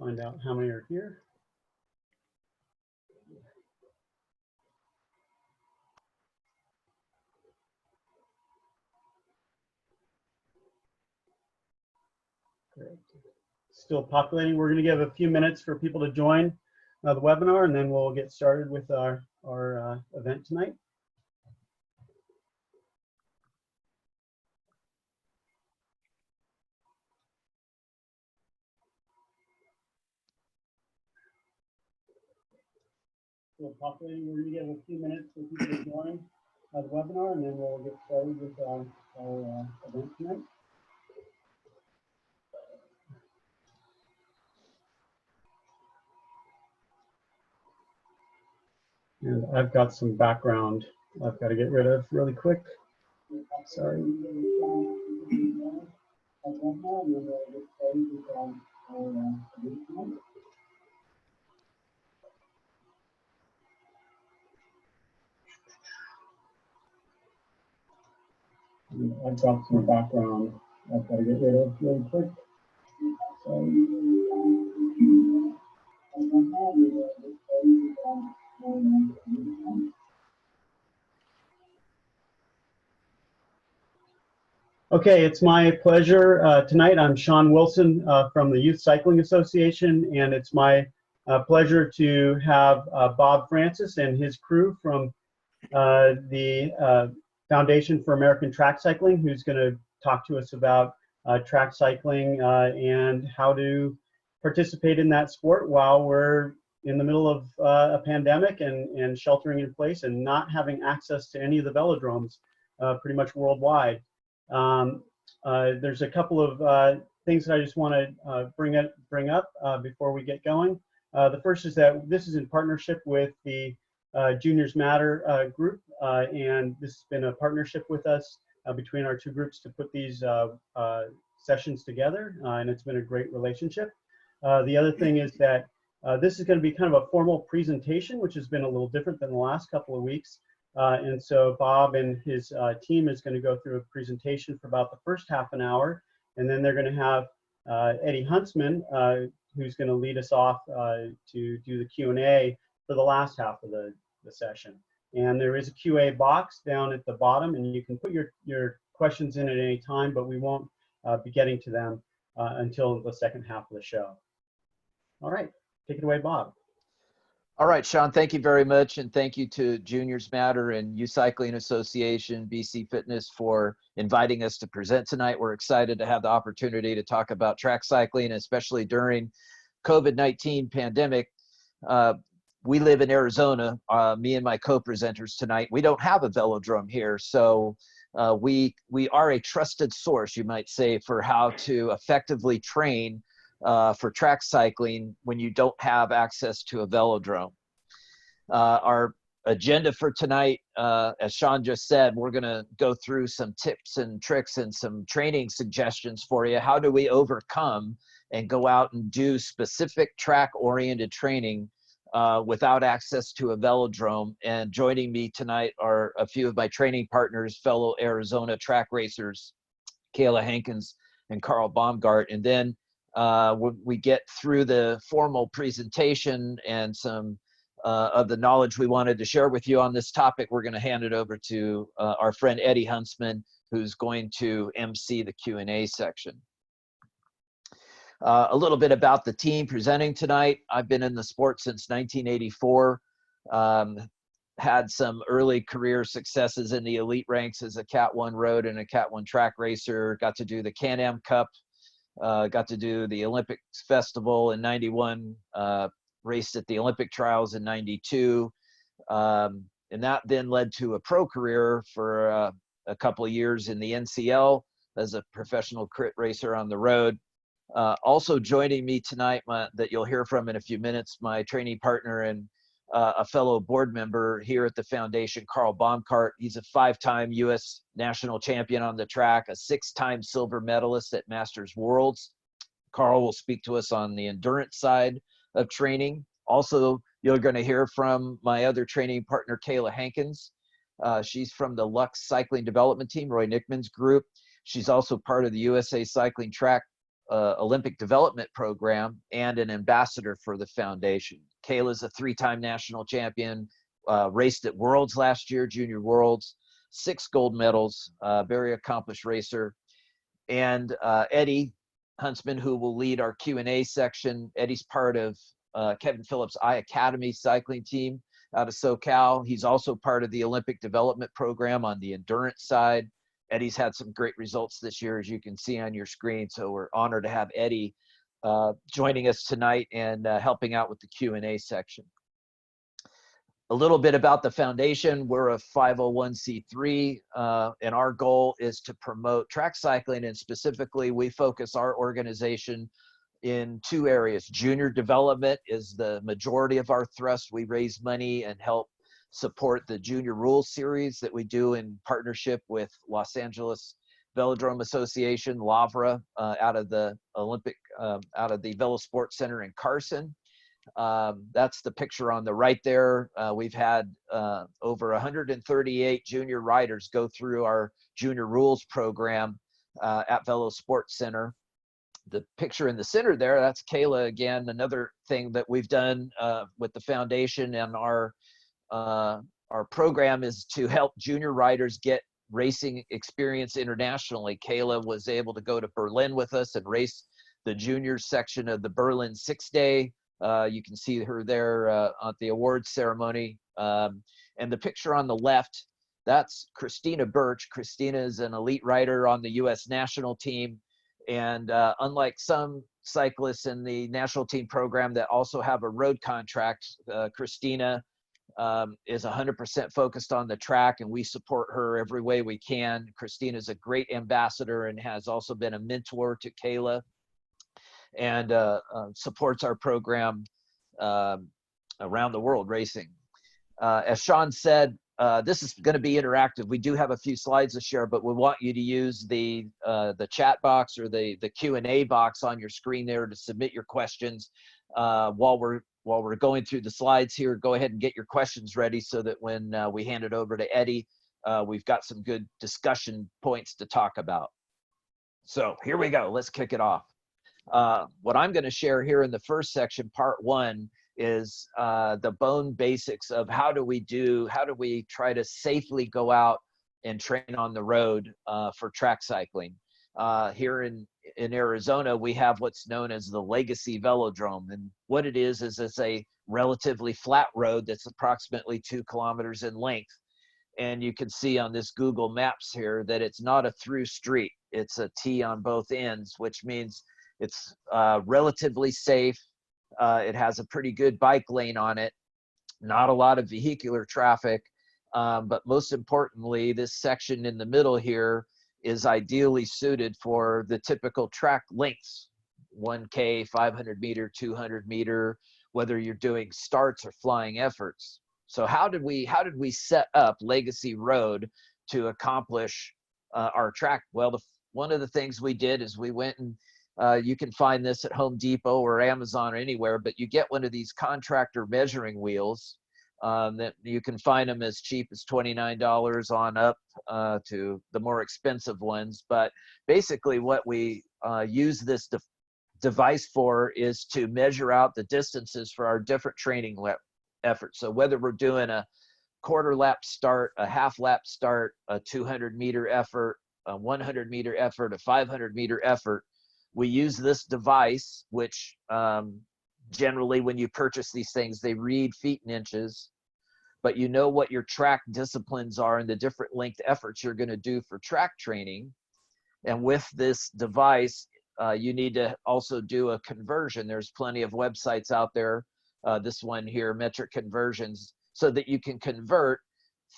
find out how many are here. Great. Still populating. We're going to give a few minutes for people to join the webinar, and then we'll get started with our event tonight. Still populating. We're going to give a few minutes for people to join the webinar, and then we'll get started with our event tonight. And I've got some background I've got to get rid of really quick. Sorry. I've got some background I've got to get rid of really quick. Sorry. Okay, it's my pleasure tonight. I'm Sean Wilson from the Youth Cycling Association, and it's my pleasure to have Bob Francis and his crew from the Foundation for American Track Cycling, who's going to talk to us about track cycling and how to participate in that sport while we're in the middle of a pandemic and sheltering in place and not having access to any of the velodromes pretty much worldwide. There's a couple of things that I just want to bring up before we get going. The first is that this is in partnership with the Juniors Matter group, and this has been a partnership with us between our two groups to put these sessions together, and it's been a great relationship. The other thing is that this is going to be kind of a formal presentation, which has been a little different than the last couple of weeks. And so Bob and his team is going to go through a presentation for about the first half an hour, and then they're going to have Eddie Huntsman, who's going to lead us off to do the Q&A for the last half of the session. And there is a QA box down at the bottom, and you can put your questions in at any time, but we won't be getting to them until the second half of the show. All right, take it away, Bob. All right, Sean, thank you very much. And thank you to Juniors Matter and Youth Cycling Association, BC Fitness for inviting us to present tonight. We're excited to have the opportunity to talk about track cycling, especially during COVID-19 pandemic. We live in Arizona, me and my co-presenters tonight. We don't have a velodrome here, so we are a trusted source, you might say, for how to effectively train for track cycling when you don't have access to a velodrome. Our agenda for tonight, as Sean just said, we're going to go through some tips and tricks and some training suggestions for you. How do we overcome and go out and do specific track-oriented training without access to a velodrome? And joining me tonight are a few of my training partners, fellow Arizona track racers, Kayla Hankins and Carl Baumgart. And then when we get through the formal presentation and some of the knowledge we wanted to share with you on this topic, we're going to hand it over to our friend Eddie Huntsman, who's going to MC the Q&A section. A little bit about the team presenting tonight. I've been in the sport since 1984. Had some early career successes in the elite ranks as a Cat 1 road and a Cat 1 track racer. Got to do the Can-Am Cup. Got to do the Olympics Festival in '91, raced at the Olympic Trials in '92. And that then led to a pro career for a couple of years in the NCL as a professional crit racer on the road. Also joining me tonight that you'll hear from in a few minutes, my training partner and a fellow board member here at the foundation, Carl Baumgart. He's a 5-time U.S. national champion on the track, a 6-time silver medalist at Masters Worlds. Carl will speak to us on the endurance side of training. Also, you're going to hear from my other training partner, Kayla Hankins. She's from the Lux Cycling Development Team, Roy Nickman's group. She's also part of the USA Cycling Track Olympic Development Program and an ambassador for the foundation. Kayla's a 3-time national champion, raced at Worlds last year, Junior Worlds, 6 gold medals, very accomplished racer. And Eddie Huntsman, who will lead our Q&A section. Eddie's part of Kevin Phillips' iAcademy cycling team out of SoCal. He's also part of the Olympic Development Program on the endurance side. Eddie's had some great results this year, as you can see on your screen. So we're honored to have Eddie joining us tonight and helping out with the Q&A section. A little bit about the foundation. We're a 501c3, and our goal is to promote track cycling, and specifically we focus our organization in 2 areas. Junior development is the majority of our thrust. We raise money and help support the Junior Rules series that we do in partnership with Los Angeles Velodrome Association, LAVRA, out of the Velo Sports Center in Carson. That's the picture on the right there. We've had over 138 junior riders go through our Junior Rules program at Velo Sports Center. The picture in the center there, that's Kayla again. Another thing that we've done with the foundation and our program is to help junior riders get racing experience internationally. Kayla was able to go to Berlin with us and race the juniors section of the Berlin 6-day. You can see her there at the awards ceremony. And the picture on the left, that's Christina Birch. Christina is an elite rider on the U.S. national team. And unlike some cyclists in the national team program that also have a road contract, Christina is 100% focused on the track, and we support her every way we can. Christina is a great ambassador and has also been a mentor to Kayla, and supports our program around the world racing. As Sean said, this is going to be interactive. We do have a few slides to share, but we want you to use the chat box or the Q&A box on your screen there to submit your questions. While we're going through the slides here, go ahead and get your questions ready so that when we hand it over to Eddie, we've got some good discussion points to talk about. So here we go. Let's kick it off. What I'm going to share here in the first section, part 1, is the bone basics of how do we try to safely go out and train on the road for track cycling. Here in Arizona, we have what's known as the Legacy Velodrome, and what it is it's a relatively flat road that's approximately 2 kilometers in length. And you can see on this Google Maps here that it's not a through street. It's a T on both ends, which means it's relatively safe. It has a pretty good bike lane on it, not a lot of vehicular traffic, but most importantly, this section in the middle here is ideally suited for the typical track lengths, 1K, 500 meter, 200 meter, whether you're doing starts or flying efforts. So how did we set up Legacy Road to accomplish our track? Well, one of the things we did is we went and you can find this at Home Depot or Amazon or anywhere, but you get one of these contractor measuring wheels that you can find them as cheap as $29 on up to the more expensive ones. But basically what we use this device for is to measure out the distances for our different training efforts. So whether we're doing a quarter lap start, a half lap start, a 200 meter effort, a 100 meter effort, a 500 meter effort, we use this device, which generally when you purchase these things, they read feet and inches, but you know what your track disciplines are and the different length efforts you're going to do for track training. And with this device, you need to also do a conversion. There's plenty of websites out there, this one here, Metric Conversions, so that you can convert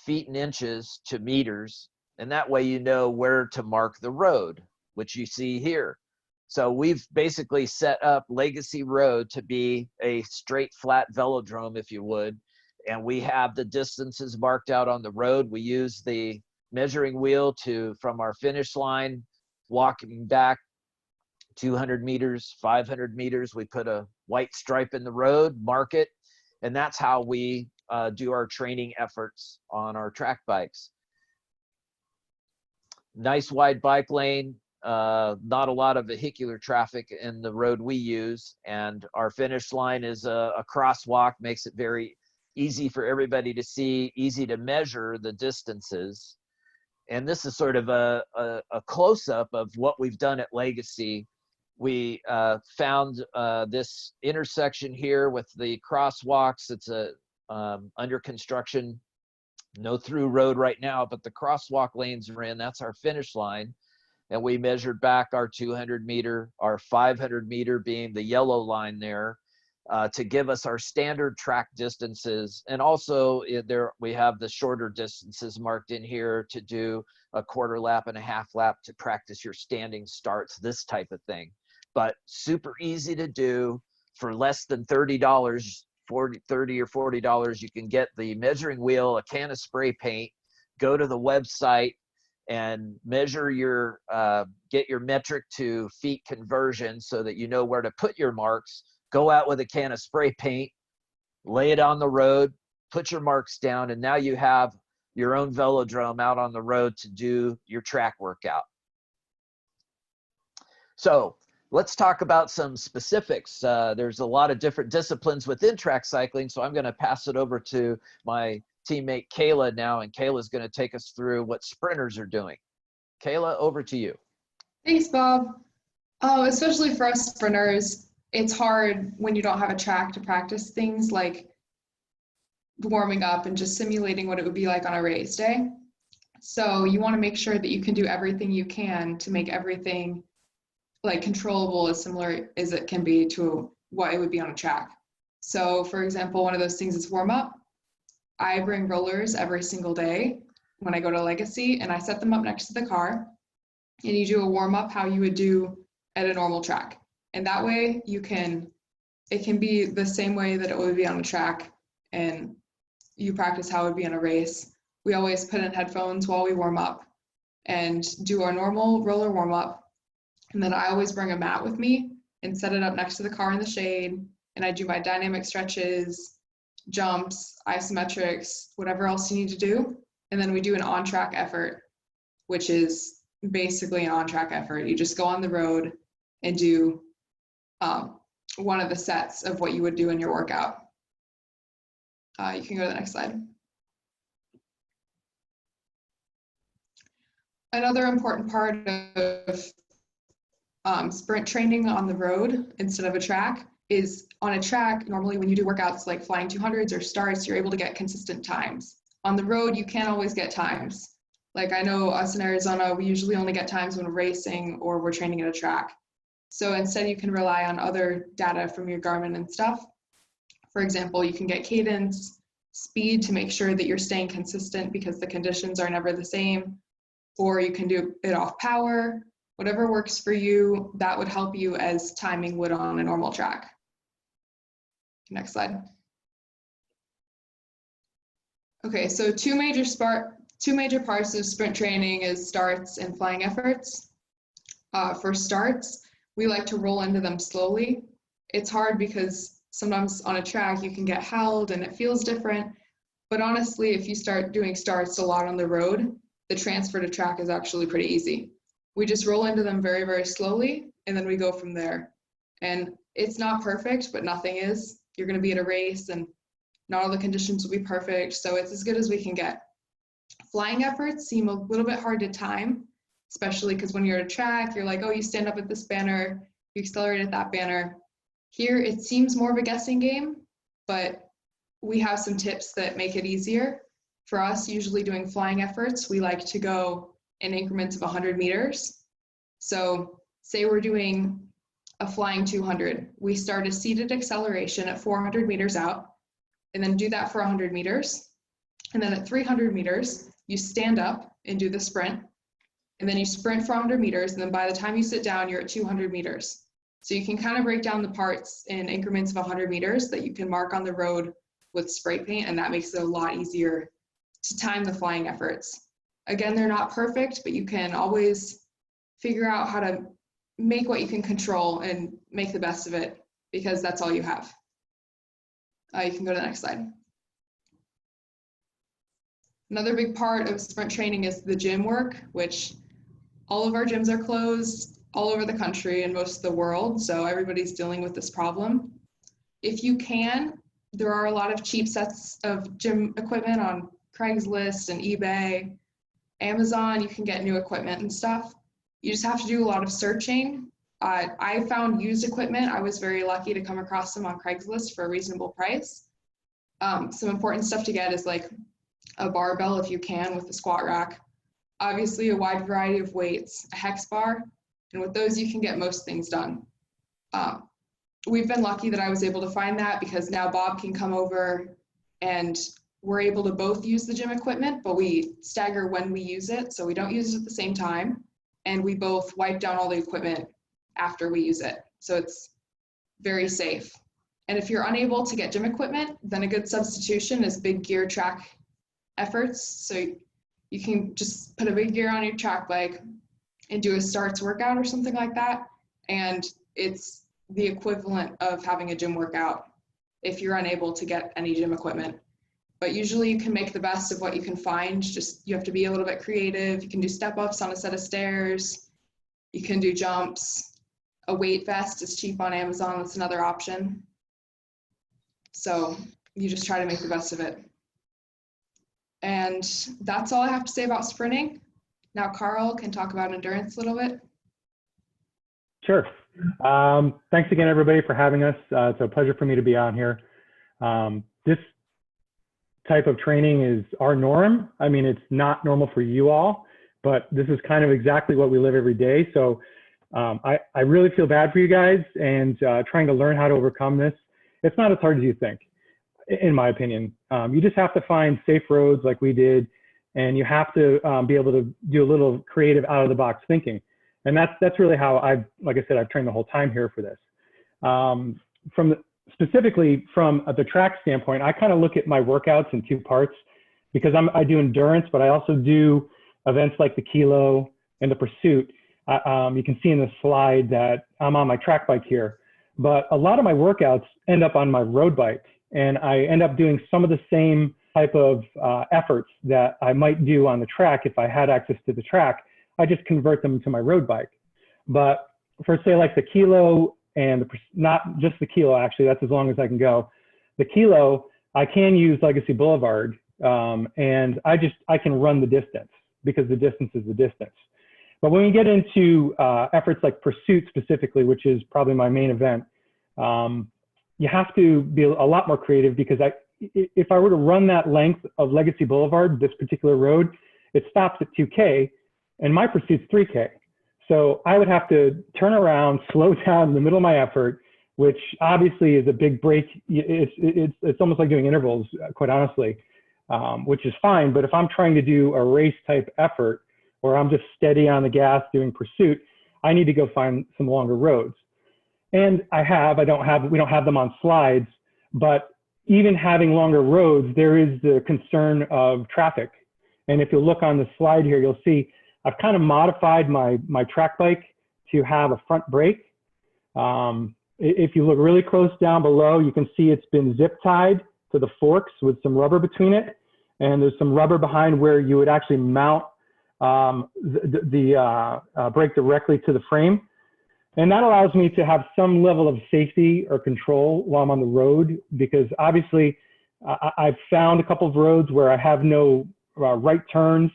feet and inches to meters. And that way you know where to mark the road, which you see here. So we've basically set up Legacy Road to be a straight flat velodrome, if you would. And we have the distances marked out on the road. We use the measuring wheel from our finish line, walking back 200 meters, 500 meters. We put a white stripe in the road, mark it, and that's how we do our training efforts on our track bikes. Nice wide bike lane. not a lot of vehicular traffic in the road we use, and our finish line is a crosswalk, makes it very easy for everybody to see, easy to measure the distances. And this is sort of a close-up of what we've done at Legacy. We found this intersection here with the crosswalks. It's a under construction, no through road right now, but the crosswalk lanes are in. That's our finish line. And we measured back our 200 meter, our 500 meter being the yellow line there, to give us our standard track distances. And also there we have the shorter distances marked in here to do a quarter lap and a half lap to practice your standing starts, this type of thing. But super easy to do for less than $30, $30 or $40. You can get the measuring wheel, a can of spray paint, go to the website and measure your, get your metric to feet conversion so that you know where to put your marks. Go out with a can of spray paint, lay it on the road, put your marks down, and now you have your own velodrome out on the road to do your track workout. So let's talk about some specifics. There's a lot of different disciplines within track cycling, so I'm going to pass it over to my teammate Kayla now, and Kayla's going to take us through what sprinters are doing. Kayla, over to you. Thanks, Bob. Especially for us sprinters, it's hard when you don't have a track to practice things like warming up and just simulating what it would be like on a race day. So you want to make sure that you can do everything you can to make everything like controllable as similar as it can be to what it would be on a track. So for example, one of those things is warm up. I bring rollers every single day when I go to Legacy, and I set them up next to the car, and you do a warm up how you would do at a normal track. And that way it can be the same way that it would be on a track, and you practice how it would be on a race. We always put in headphones while we warm up and do our normal roller warm up. And then I always bring a mat with me and set it up next to the car in the shade. And I do my dynamic stretches, jumps, isometrics, whatever else you need to do. And then we do an on-track effort, which is basically an on-track effort. You just go on the road and do one of the sets of what you would do in your workout. You can go to the next slide. Another important part of sprint training on the road instead of a track is on a track. Normally when you do workouts like flying 200s or starts, you're able to get consistent times. On the road, you can't always get times. Like I know us in Arizona, we usually only get times when we're racing or we're training at a track. So instead you can rely on other data from your Garmin and stuff. For example, you can get cadence, speed to make sure that you're staying consistent because the conditions are never the same, or you can do it off power. Whatever works for you, that would help you as timing would on a normal track. Next slide. Okay, so two major parts of sprint training is starts and flying efforts. For starts, we like to roll into them slowly. It's hard because sometimes on a track you can get held and it feels different. But honestly, if you start doing starts a lot on the road, the transfer to track is actually pretty easy. We just roll into them very, very slowly, and then we go from there. And it's not perfect, but nothing is. You're going to be at a race, and not all the conditions will be perfect, so it's as good as we can get. Flying efforts seem a little bit hard to time, especially because when you're at a track, you're like, oh, you stand up at this banner, you accelerate at that banner. Here, it seems more of a guessing game, but we have some tips that make it easier. For us, usually doing flying efforts, we like to go in increments of 100 meters. So say we're doing a flying 200. We start a seated acceleration at 400 meters out, and then do that for 100 meters. And then at 300 meters, you stand up and do the sprint. And then you sprint for 100 meters, and then by the time you sit down, you're at 200 meters. So you can kind of break down the parts in increments of 100 meters that you can mark on the road with spray paint, and that makes it a lot easier to time the flying efforts. Again, they're not perfect, but you can always figure out how to make what you can control and make the best of it, because that's all you have. You can go to the next slide. Another big part of sprint training is the gym work, which All of our gyms are closed all over the country and most of the world, so everybody's dealing with this problem. If you can, there are a lot of cheap sets of gym equipment on Craigslist and eBay, Amazon. You can get new equipment and stuff. You just have to do a lot of searching. I found used equipment. I was very lucky to come across them on Craigslist for a reasonable price. Some important stuff to get is like a barbell if you can with a squat rack. Obviously a wide variety of weights, a hex bar, and with those you can get most things done. We've been lucky that I was able to find that because now Bob can come over and we're able to both use the gym equipment, but we stagger when we use it, so we don't use it at the same time, and we both wipe down all the equipment after we use it, so it's very safe. And if you're unable to get gym equipment, then a good substitution is big gear track efforts. So you can just put a big gear on your track bike and do a starts workout or something like that, and it's the equivalent of having a gym workout if you're unable to get any gym equipment. But usually you can make the best of what you can find. Just you have to be a little bit creative. You can do step ups on a set of stairs. You can do jumps. A weight vest is cheap on Amazon. That's another option. So you just try to make the best of it. And that's all I have to say about sprinting. Now Carl can talk about endurance a little bit. Sure. Thanks again, everybody, for having us. It's a pleasure for me to be on here. This type of training is our norm. I mean, it's not normal for you all, but this is kind of exactly what we live every day. So I really feel bad for you guys, and trying to learn how to overcome this. It's not as hard as you think, in my opinion. You just have to find safe roads like we did, and you have to be able to do a little creative out of the box thinking. And that's really how like I said, I've trained the whole time here for this. Specifically from the track standpoint, I kind of look at my workouts in two parts, because I do endurance, but I also do events like the Kilo and the Pursuit. You can see in the slide that I'm on my track bike here, but a lot of my workouts end up on my road bike, and I end up doing some of the same type of efforts that I might do on the track if I had access to the track. I just convert them to my road bike. But for say like the Kilo, and not just the Kilo, actually, that's as long as I can go. The Kilo, I can use Legacy Boulevard, and I can run the distance, because the distance is the distance. But when we get into efforts like Pursuit specifically, which is probably my main event, you have to be a lot more creative, because if I were to run that length of Legacy Boulevard, this particular road, it stops at 2K, and my Pursuit's 3K. So I would have to turn around, slow down in the middle of my effort, which obviously is a big break. It's almost like doing intervals, quite honestly, which is fine. But if I'm trying to do a race type effort, or I'm just steady on the gas doing Pursuit, I need to go find some longer roads. And we don't have them on slides, but even having longer roads, there is the concern of traffic. And if you look on the slide here, you'll see I've kind of modified my track bike to have a front brake. If you look really close down below, you can see it's been zip tied to the forks with some rubber between it. And there's some rubber behind where you would actually mount the brake directly to the frame. And that allows me to have some level of safety or control while I'm on the road, because obviously I've found a couple of roads where I have no right turns,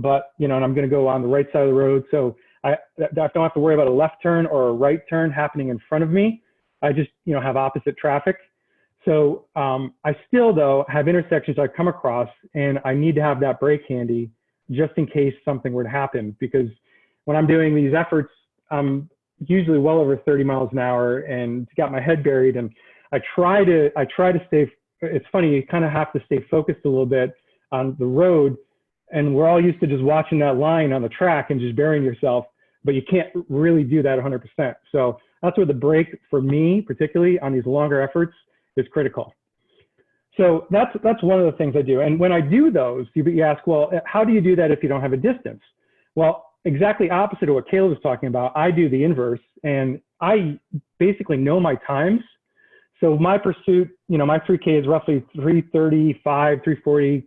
but, and I'm going to go on the right side of the road. So I don't have to worry about a left turn or a right turn happening in front of me. I just, have opposite traffic. So I still, though, have intersections I come across, and I need to have that brake handy just in case something were to happen. Because when I'm doing these efforts, I'm usually well over 30 miles an hour and got my head buried. And I try to stay, it's funny, you kind of have to stay focused a little bit on the road. And we're all used to just watching that line on the track and just burying yourself, but you can't really do that 100%. So that's where the brake, for me, particularly on these longer efforts, is critical. So that's one of the things I do. And when I do those, you ask, well, how do you do that if you don't have a distance? Well, exactly opposite of what Caleb was talking about, I do the inverse, and I basically know my times. So my Pursuit, my 3K is roughly 3:35, 3:40,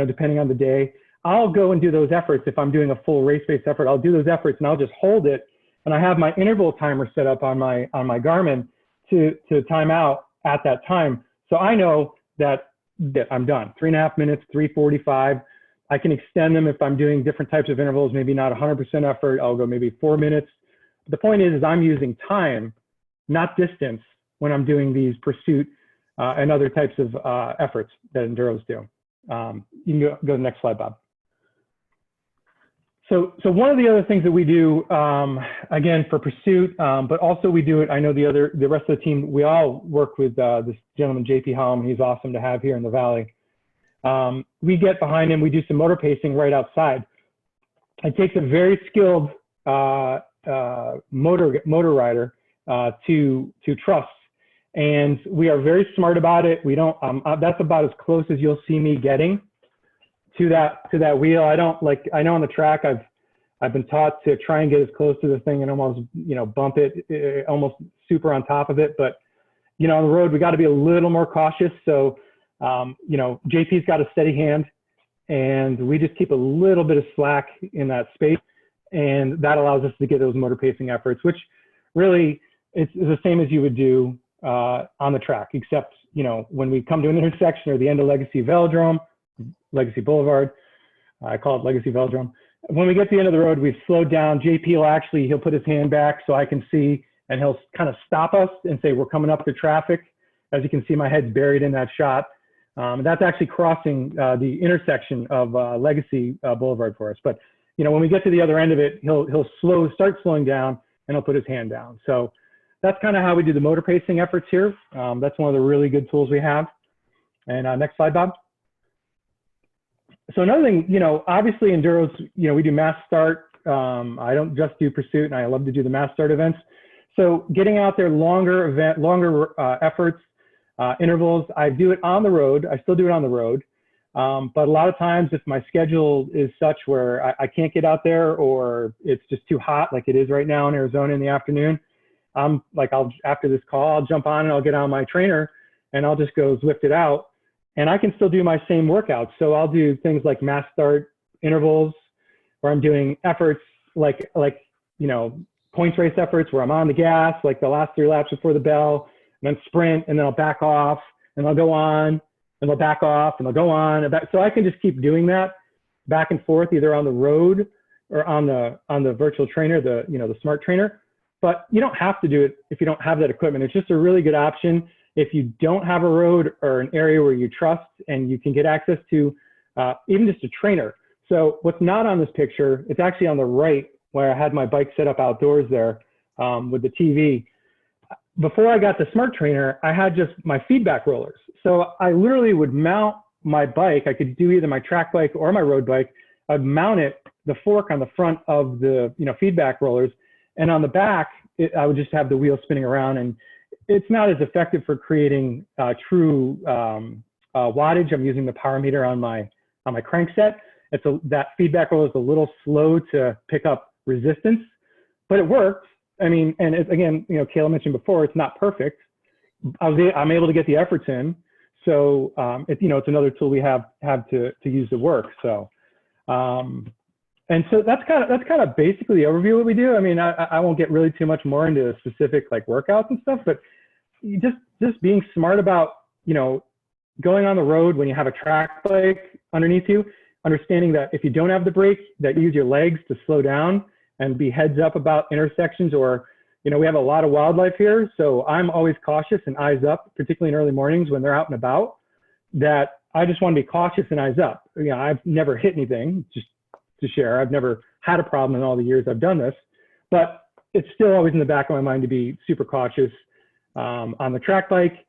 depending on the day. I'll go and do those efforts. If I'm doing a full race-based effort, I'll do those efforts and I'll just hold it. And I have my interval timer set up on my Garmin to time out at that time. So I know that I'm done. 3.5 minutes, 3:45. I can extend them if I'm doing different types of intervals, maybe not 100% effort. I'll go maybe 4 minutes. But the point is I'm using time, not distance, when I'm doing these pursuit and other types of efforts that enduros do. You can go to the next slide, Bob. So one of the other things that we do, again, for pursuit, but also we do it, I know the rest of the team, we all work with this gentleman, JP Hallam. He's awesome to have here in the Valley. We get behind him, we do some motor pacing right outside. It takes a very skilled motor rider to trust. And we are very smart about it. We don't, that's about as close as you'll see me getting to that wheel. I don't like, I know on the track, I've been taught to try and get as close to the thing and almost, bump it, almost super on top of it. But, on the road, we got to be a little more cautious. So, JP's got a steady hand and we just keep a little bit of slack in that space. And that allows us to get those motor pacing efforts, which really it's the same as you would do on the track, except, when we come to an intersection or the end of Legacy Boulevard, I call it Legacy Velodrome. When we get to the end of the road, we've slowed down. JP he'll put his hand back so I can see, and he'll kind of stop us and say, we're coming up to traffic. As you can see, my head's buried in that shot. That's actually crossing the intersection of Legacy Boulevard for us. But, when we get to the other end of it, he'll start slowing down and he'll put his hand down. So that's kind of how we do the motor pacing efforts here. That's one of the really good tools we have. And next slide, Bob. So another thing, obviously enduros, we do mass start. I don't just do pursuit, and I love to do the mass start events. So getting out there, longer efforts, intervals. I do it on the road. I still do it on the road. But a lot of times if my schedule is such where I can't get out there or it's just too hot, like it is right now in Arizona in the afternoon, after this call, I'll jump on and I'll get on my trainer and I'll just go Zwift it out. And I can still do my same workouts. So I'll do things like mass start intervals, where I'm doing efforts like points race efforts where I'm on the gas, like the last 3 laps before the bell, and then sprint, and then I'll back off, and I'll go on, and I'll back off, and I'll go on. And back. So I can just keep doing that back and forth, either on the road or on the virtual trainer, the smart trainer. But you don't have to do it if you don't have that equipment. It's just a really good option. If you don't have a road or an area where you trust and you can get access to even just a trainer. So what's not on this picture, it's actually on the right where I had my bike set up outdoors there with the TV. Before I got the smart trainer, I had just my feedback rollers. So I literally would mount my bike. I could do either my track bike or my road bike. I'd mount it, the fork on the front of the feedback rollers. And on the back, I would just have the wheel spinning around, and it's not as effective for creating true wattage. I'm using the power meter on my crankset. That feedback roller is a little slow to pick up resistance, but it works. I mean, and again, Kayla mentioned before, it's not perfect. I'm able to get the efforts in. So it's another tool we have to use to work. So. And so that's kind of basically the overview of what we do. I mean, I won't get really too much more into specific workouts and stuff, but just being smart about, going on the road when you have a track bike underneath you, understanding that if you don't have the brake, that you use your legs to slow down and be heads up about intersections, or, we have a lot of wildlife here. So I'm always cautious and eyes up, particularly in early mornings when they're out and about, that I just want to be cautious and eyes up. I've never hit anything, just to share. I've never had a problem in all the years I've done this, but it's still always in the back of my mind to be super cautious on the track bike.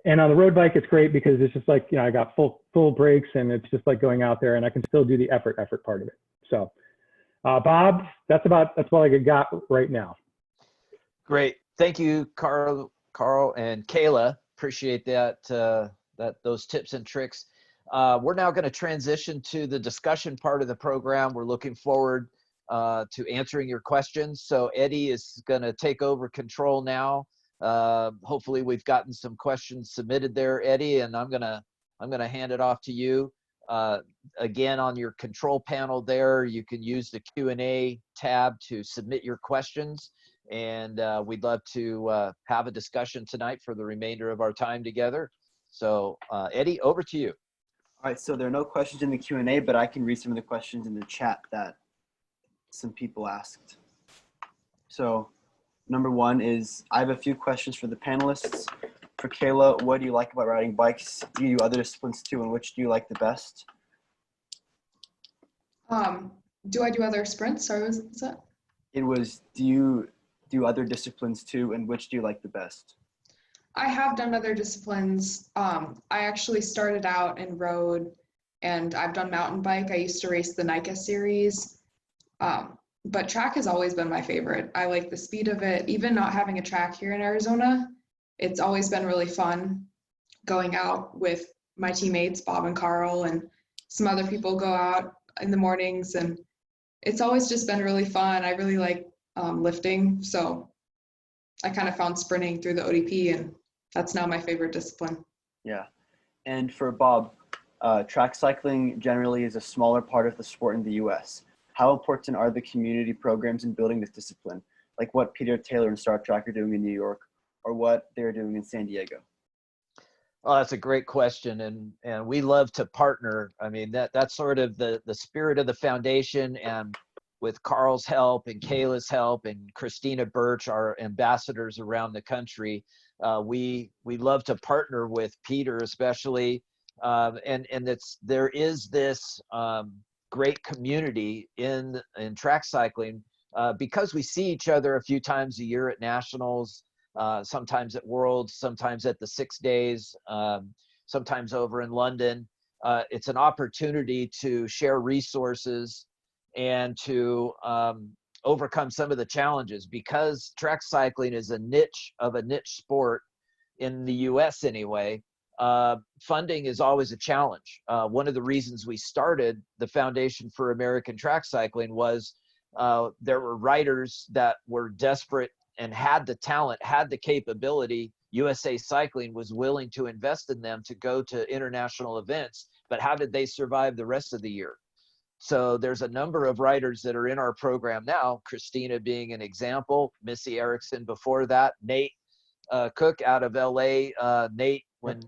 And on the road bike, it's great because it's just like, I got full brakes, and it's just like going out there, and I can still do the effort part of it. So Bob, that's all I got right now. Great. Thank you, Carl and Kayla. Appreciate those tips and tricks. We're now going to transition to the discussion part of the program. We're looking forward to answering your questions. So Eddie is going to take over control now. Hopefully we've gotten some questions submitted there, Eddie, and I'm going to hand it off to you. Again, on your control panel there, you can use the Q&A tab to submit your questions. And we'd love to have a discussion tonight for the remainder of our time together. So Eddie, over to you. All right, so there are no questions in the Q&A, but I can read some of the questions in the chat that some people asked. So number one is, I have a few questions for the panelists. For Kayla, what do you like about riding bikes? Do you do other disciplines too, and which do you like the best? Do I do other sprints? Sorry, was that? It was, do you do other disciplines too, and which do you like the best? I have done other disciplines. I actually started out in road, and I've done mountain bike. I used to race the NICA series, but track has always been my favorite. I like the speed of it. Even not having a track here in Arizona, it's always been really fun going out with my teammates, Bob and Carl, and some other people go out in the mornings, and it's always just been really fun. I really like lifting, so I kind of found sprinting through the ODP, and that's now my favorite discipline. Yeah. And for Bob, track cycling generally is a smaller part of the sport in the US. How important are the community programs in building this discipline? Like what Peter Taylor and Star Track are doing in New York, or what they're doing in San Diego? Oh, that's a great question. And we love to partner. I mean, that's sort of the spirit of the foundation, and with Carl's help and Kayla's help and Christina Birch, our ambassadors around the country, we love to partner with Peter especially. And there is this great community in track cycling because we see each other a few times a year at nationals, sometimes at Worlds, sometimes at the 6 days, sometimes over in London. It's an opportunity to share resources and to overcome some of the challenges, because track cycling is a niche sport in the US anyway. Funding is always a challenge. One of the reasons we started the Foundation for American Track Cycling was there were riders that were desperate and had the talent, had the capability. USA Cycling was willing to invest in them to go to international events, but how did they survive the rest of the year? So there's a number of riders that are in our program now, Christina being an example, Missy Erickson before that, Nate Cook out of LA. Nate, when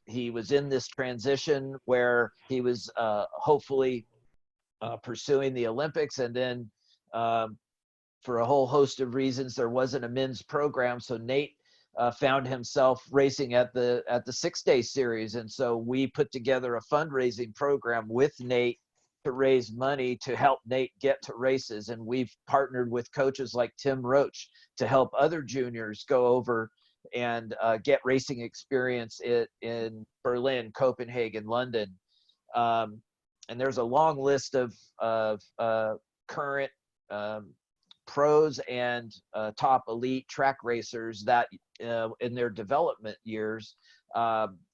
he was in this transition where he was hopefully pursuing the Olympics, and then for a whole host of reasons, there wasn't a men's program. So Nate found himself racing at the 6 day series. And so we put together a fundraising program with Nate to raise money to help Nate get to races. And we've partnered with coaches like Tim Roach to help other juniors go over and get racing experience in Berlin, Copenhagen, London. And there's a long list of current pros and top elite track racers that in their development years,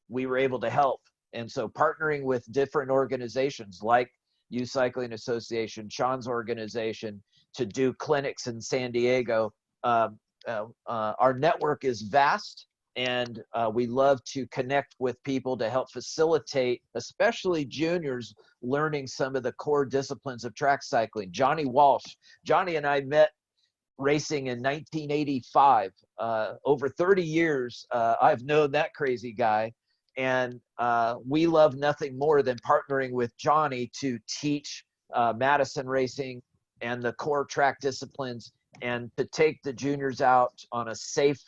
we were able to help. And so partnering with different organizations like Youth Cycling Association, Sean's organization, to do clinics in San Diego. Our network is vast, and we love to connect with people to help facilitate, especially juniors, learning some of the core disciplines of track cycling. Johnny Walsh. Johnny and I met racing in 1985. Over 30 years, I've known that crazy guy. And we love nothing more than partnering with Johnny to teach Madison racing and the core track disciplines, and to take the juniors out on a safe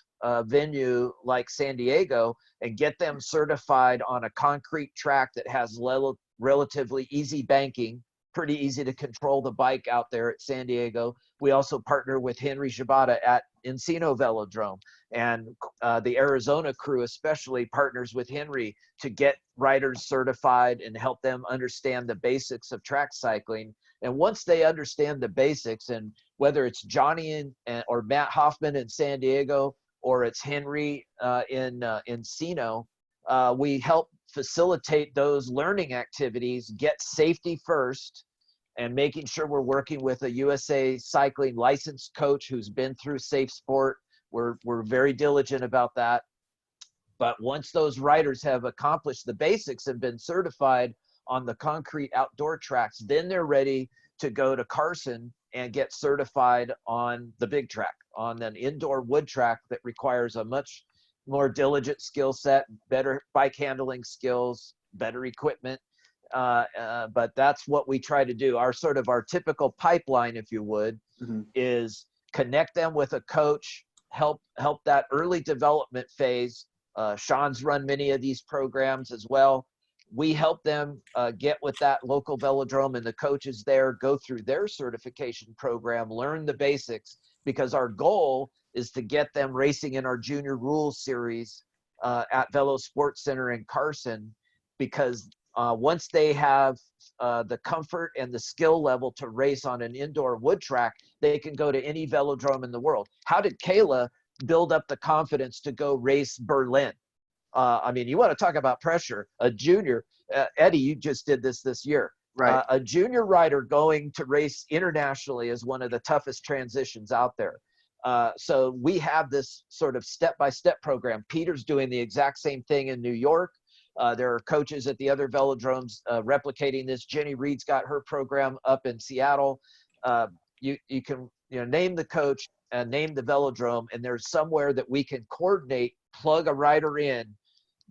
venue like San Diego and get them certified on a concrete track that has relatively easy banking, pretty easy to control the bike out there at San Diego. We also partner with Henry Shibata at Encino Velodrome, and the Arizona crew especially partners with Henry to get riders certified and help them understand the basics of track cycling. And once they understand the basics, and whether it's Johnny or Matt Hoffman in San Diego, or it's Henry in Encino, we help facilitate those learning activities, get safety first, and making sure we're working with a USA Cycling licensed coach who's been through Safe Sport. We're very diligent about that. But once those riders have accomplished the basics and been certified on the concrete outdoor tracks, then they're ready to go to Carson and get certified on the big track, on an indoor wood track that requires a much more diligent skill set, better bike handling skills, better equipment. But that's what we try to do. Our typical pipeline, if you would, is connect them with a coach, help that early development phase. Sean's run many of these programs as well. We help them get with that local velodrome and the coaches there, go through their certification program, learn the basics, because our goal is to get them racing in our Junior Rules Series at Velo Sports Center in Carson, because once they have the comfort and the skill level to race on an indoor wood track, they can go to any velodrome in the world. How did Kayla build up the confidence to go race Berlin? I mean, you want to talk about pressure. A junior, Eddie, you just did this year. Right. A junior rider going to race internationally is one of the toughest transitions out there. So we have this sort of step-by-step program. Peter's doing the exact same thing in New York. There are coaches at the other velodromes replicating this. Jenny Reed's got her program up in Seattle. You can name the coach and name the velodrome, and there's somewhere that we can coordinate, plug a rider in,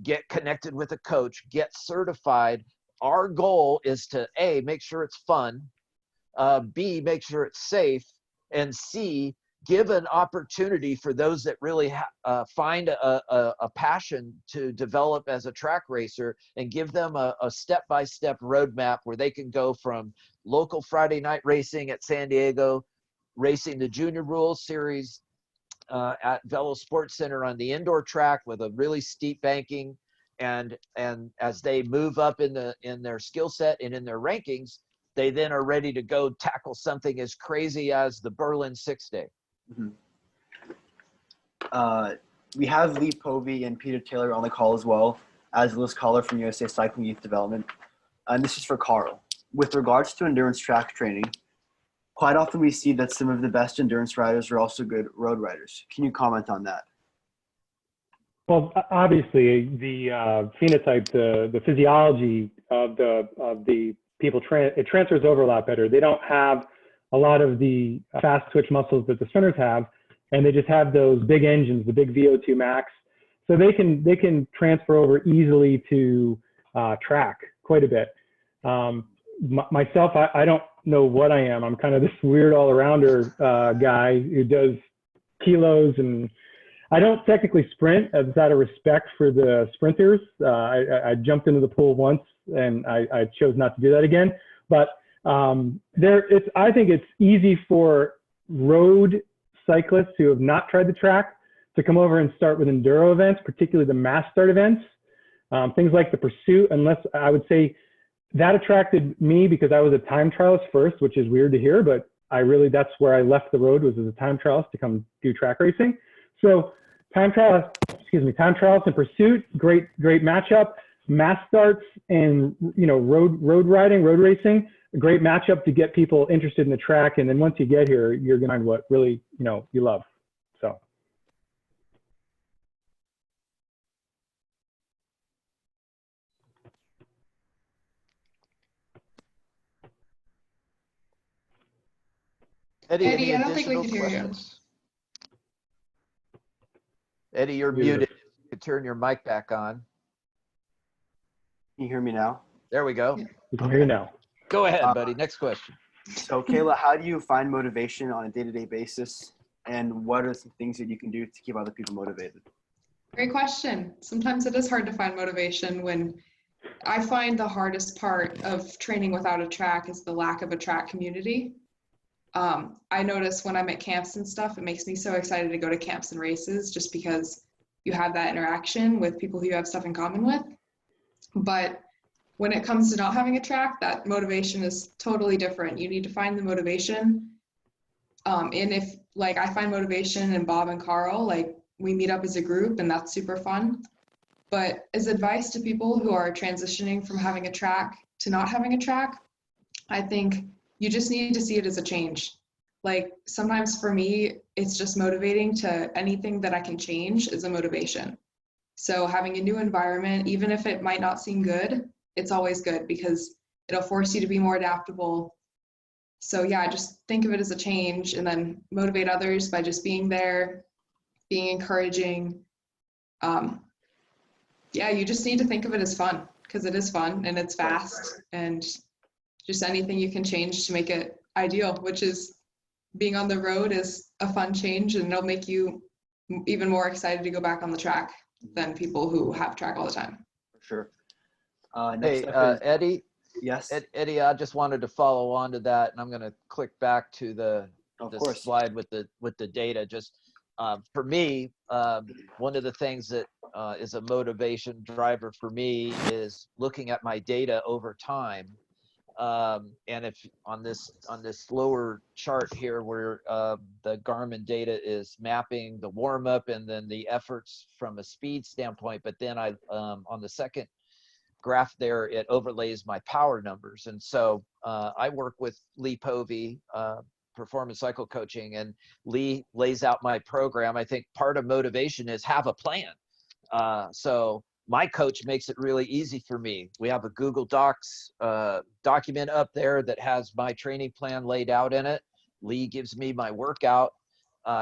get connected with a coach, get certified. Our goal is to A, make sure it's fun, B, make sure it's safe, and C, give an opportunity for those that really find a passion to develop as a track racer, and give them a step-by-step roadmap where they can go from local Friday night racing at San Diego, racing the Junior Rules Series at Velo Sports Center on the indoor track with a really steep banking, and as they move up in their skill set and in their rankings, they then are ready to go tackle something as crazy as the Berlin 6-day. We have Lee Povey and Peter Taylor on the call as well as Liz Collar from USA Cycling Youth Development. And this is for Carl. With regards to endurance track training, quite often we see that some of the best endurance riders are also good road riders. Can you comment on that? Well, obviously, the phenotype, the physiology of the people, it transfers over a lot better. They don't have a lot of the fast twitch muscles that the sprinters have, and they just have those big engines, the big VO2 max. So they can transfer over easily to track quite a bit. Myself, I don't know what I am. I'm kind of this weird all-arounder guy who does kilos, and I don't technically sprint out of respect for the sprinters. I jumped into the pool once, and I chose not to do that again. But I think it's easy for road cyclists who have not tried the track to come over and start with enduro events, particularly the mass start events. Things like the Pursuit, unless I would say that attracted me because I was a time trialist first, which is weird to hear, but that's where I left the road, was as a time trialist to come do track racing. So time trials and Pursuit, great matchup. Mass starts and road racing, a great matchup to get people interested in the track. And then once you get here, you're gonna find what really you love. So. Eddie, I don't think we additional can hear you. questions? Eddie, you're muted. You can turn your mic back on. Can you hear me now? There we go. We can hear you now. Go ahead, buddy. Next question. So Kayla, how do you find motivation on a day-to-day basis? And what are some things that you can do to keep other people motivated? Great question. Sometimes it is hard to find motivation. When I find the hardest part of training without a track is the lack of a track community. I notice when I'm at camps and stuff, it makes me so excited to go to camps and races just because you have that interaction with people who you have stuff in common with. But when it comes to not having a track, that motivation is totally different. You need to find the motivation. And if I find motivation in Bob and Carl, we meet up as a group and that's super fun. But as advice to people who are transitioning from having a track to not having a track, I think you just need to see it as a change. Sometimes for me, it's just motivating to anything that I can change is a motivation. So having a new environment, even if it might not seem good, it's always good because it'll force you to be more adaptable. So yeah, just think of it as a change and then motivate others by just being there, being encouraging. Yeah, you just need to think of it as fun because it is fun and it's fast, and just anything you can change to make it ideal, which is being on the road is a fun change, and it'll make you even more excited to go back on the track than people who have track all the time. For sure. Hey, Next up is, Eddie, yes, Eddie, I just wanted to follow on to that, and I'm going to click back to the of the course. slide with the data. Just for me, one of the things that is a motivation driver for me is looking at my data over time. And if on this lower chart here, where the Garmin data is mapping the warm up and then the efforts from a speed standpoint, but then on the second graph there, it overlays my power numbers. And so I work with Lee Povey, performance cycle coaching, and Lee lays out my program. I think part of motivation is have a plan. So my coach makes it really easy for me. We have a Google Docs document up there that has my training plan laid out in it. Lee gives me my workout.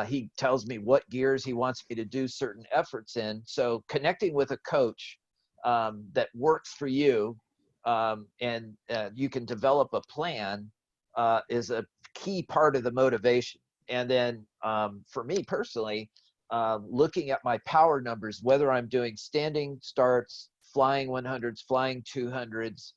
He tells me what gears he wants me to do certain efforts in. So connecting with a coach that works for you, and you can develop a plan is a key part of the motivation. And then for me personally, looking at my power numbers, whether I'm doing standing starts, flying 100s, flying 200s,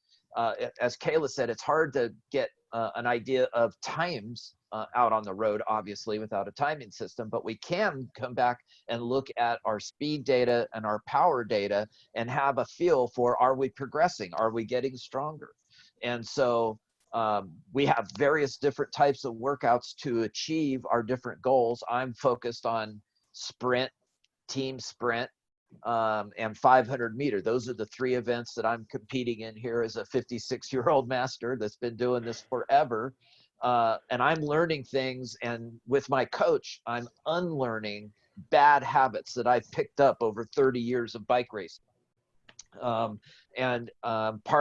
as Kayla said, it's hard to get an idea of times out on the road, obviously, without a timing system, but we can come back and look at our speed data and our power data and have a feel for, are we progressing? Are we getting stronger? And so we have various different types of workouts to achieve our different goals. I'm focused on sprint, team sprint, and 500 meter. Those are the three events that I'm competing in here as a 56-year-old master that's been doing this forever. And I'm learning things, and with my coach, I'm unlearning bad habits that I've picked up over 30 years of bike racing. Part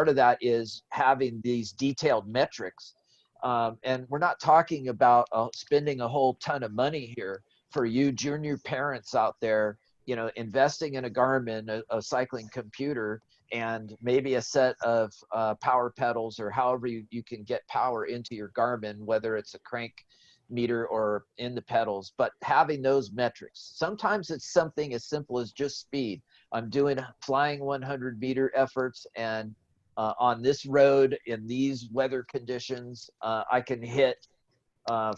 of that is having these detailed metrics. And we're not talking about spending a whole ton of money here. For you junior parents out there, you know, investing in a Garmin, a cycling computer, and maybe a set of power pedals, or however you can get power into your Garmin, whether it's a crank meter or in the pedals, but having those metrics. Sometimes it's something as simple as just speed. I'm doing flying 100-meter efforts, and on this road in these weather conditions, I can hit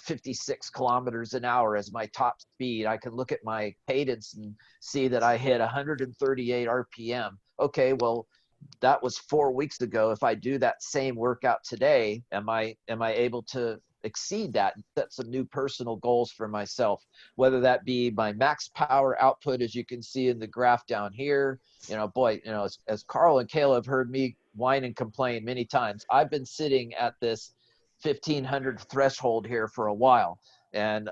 56 kilometers an hour as my top speed. I can look at my cadence and see that I hit 138 RPM. Okay, well, that was 4 weeks ago. If I do that same workout today, am I able to exceed that and set some new personal goals for myself? Whether that be my max power output, as you can see in the graph down here. You know, boy, you know, as Carl and Kayla have heard me whine and complain many times, I've been sitting at this 1,500 threshold here for a while, and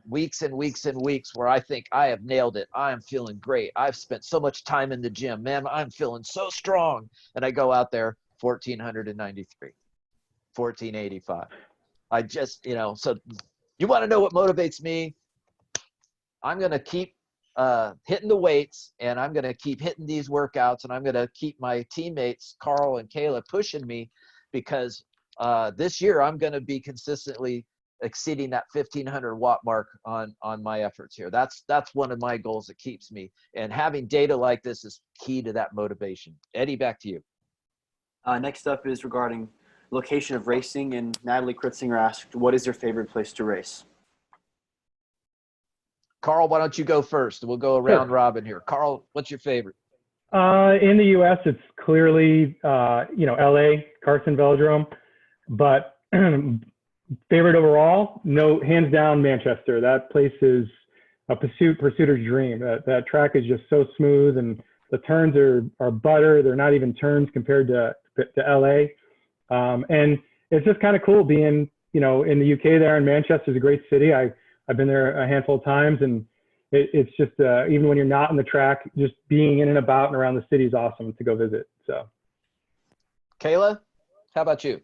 weeks and weeks and weeks where I think I have nailed it. I am feeling great. I've spent so much time in the gym, man. I'm feeling so strong. And I go out there, 1,493, 1,485. I just, you know, so you want to know what motivates me? I'm going to keep hitting the weights, and I'm going to keep hitting these workouts, and I'm going to keep my teammates, Carl and Kayla, pushing me, because this year I'm going to be consistently exceeding that 1,500 watt mark on my efforts here. That's one of my goals that keeps me, and having data like this is key to that motivation. Eddie, back to you. Next up is regarding location of racing, and Natalie Kritzinger asked, what is your favorite place to race? Carl, why don't you go first? We'll go around robin here. Carl, what's your favorite? In the U.S., it's clearly, LA, Carson Velodrome, but favorite overall, no, hands down, Manchester. That place is a pursuiter's dream. That track is just so smooth, and the turns are butter. They're not even turns compared to LA. And it's just kind of cool being, in the UK there, and Manchester's a great city. I've been there a handful of times, and it's just, even when you're not on the track, just being in and about and around the city is awesome to go visit. So. Kayla, how about you?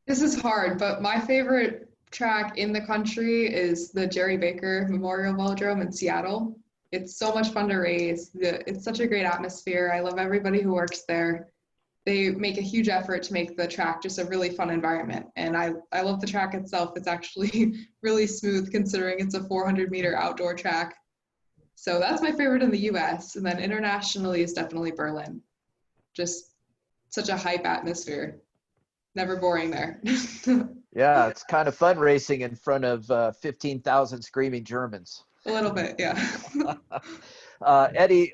This is hard, but my favorite track in the country is the Jerry Baker Memorial Velodrome in Seattle. It's so much fun to race. It's such a great atmosphere. I love everybody who works there. They make a huge effort to make the track just a really fun environment. And I love the track itself. It's actually really smooth considering it's a 400-meter outdoor track. So that's my favorite in the US. And then internationally is definitely Berlin. Just such a hype atmosphere. Never boring there. Yeah, it's kind of fun racing in front of 15,000 screaming Germans. A little bit, yeah. Eddie,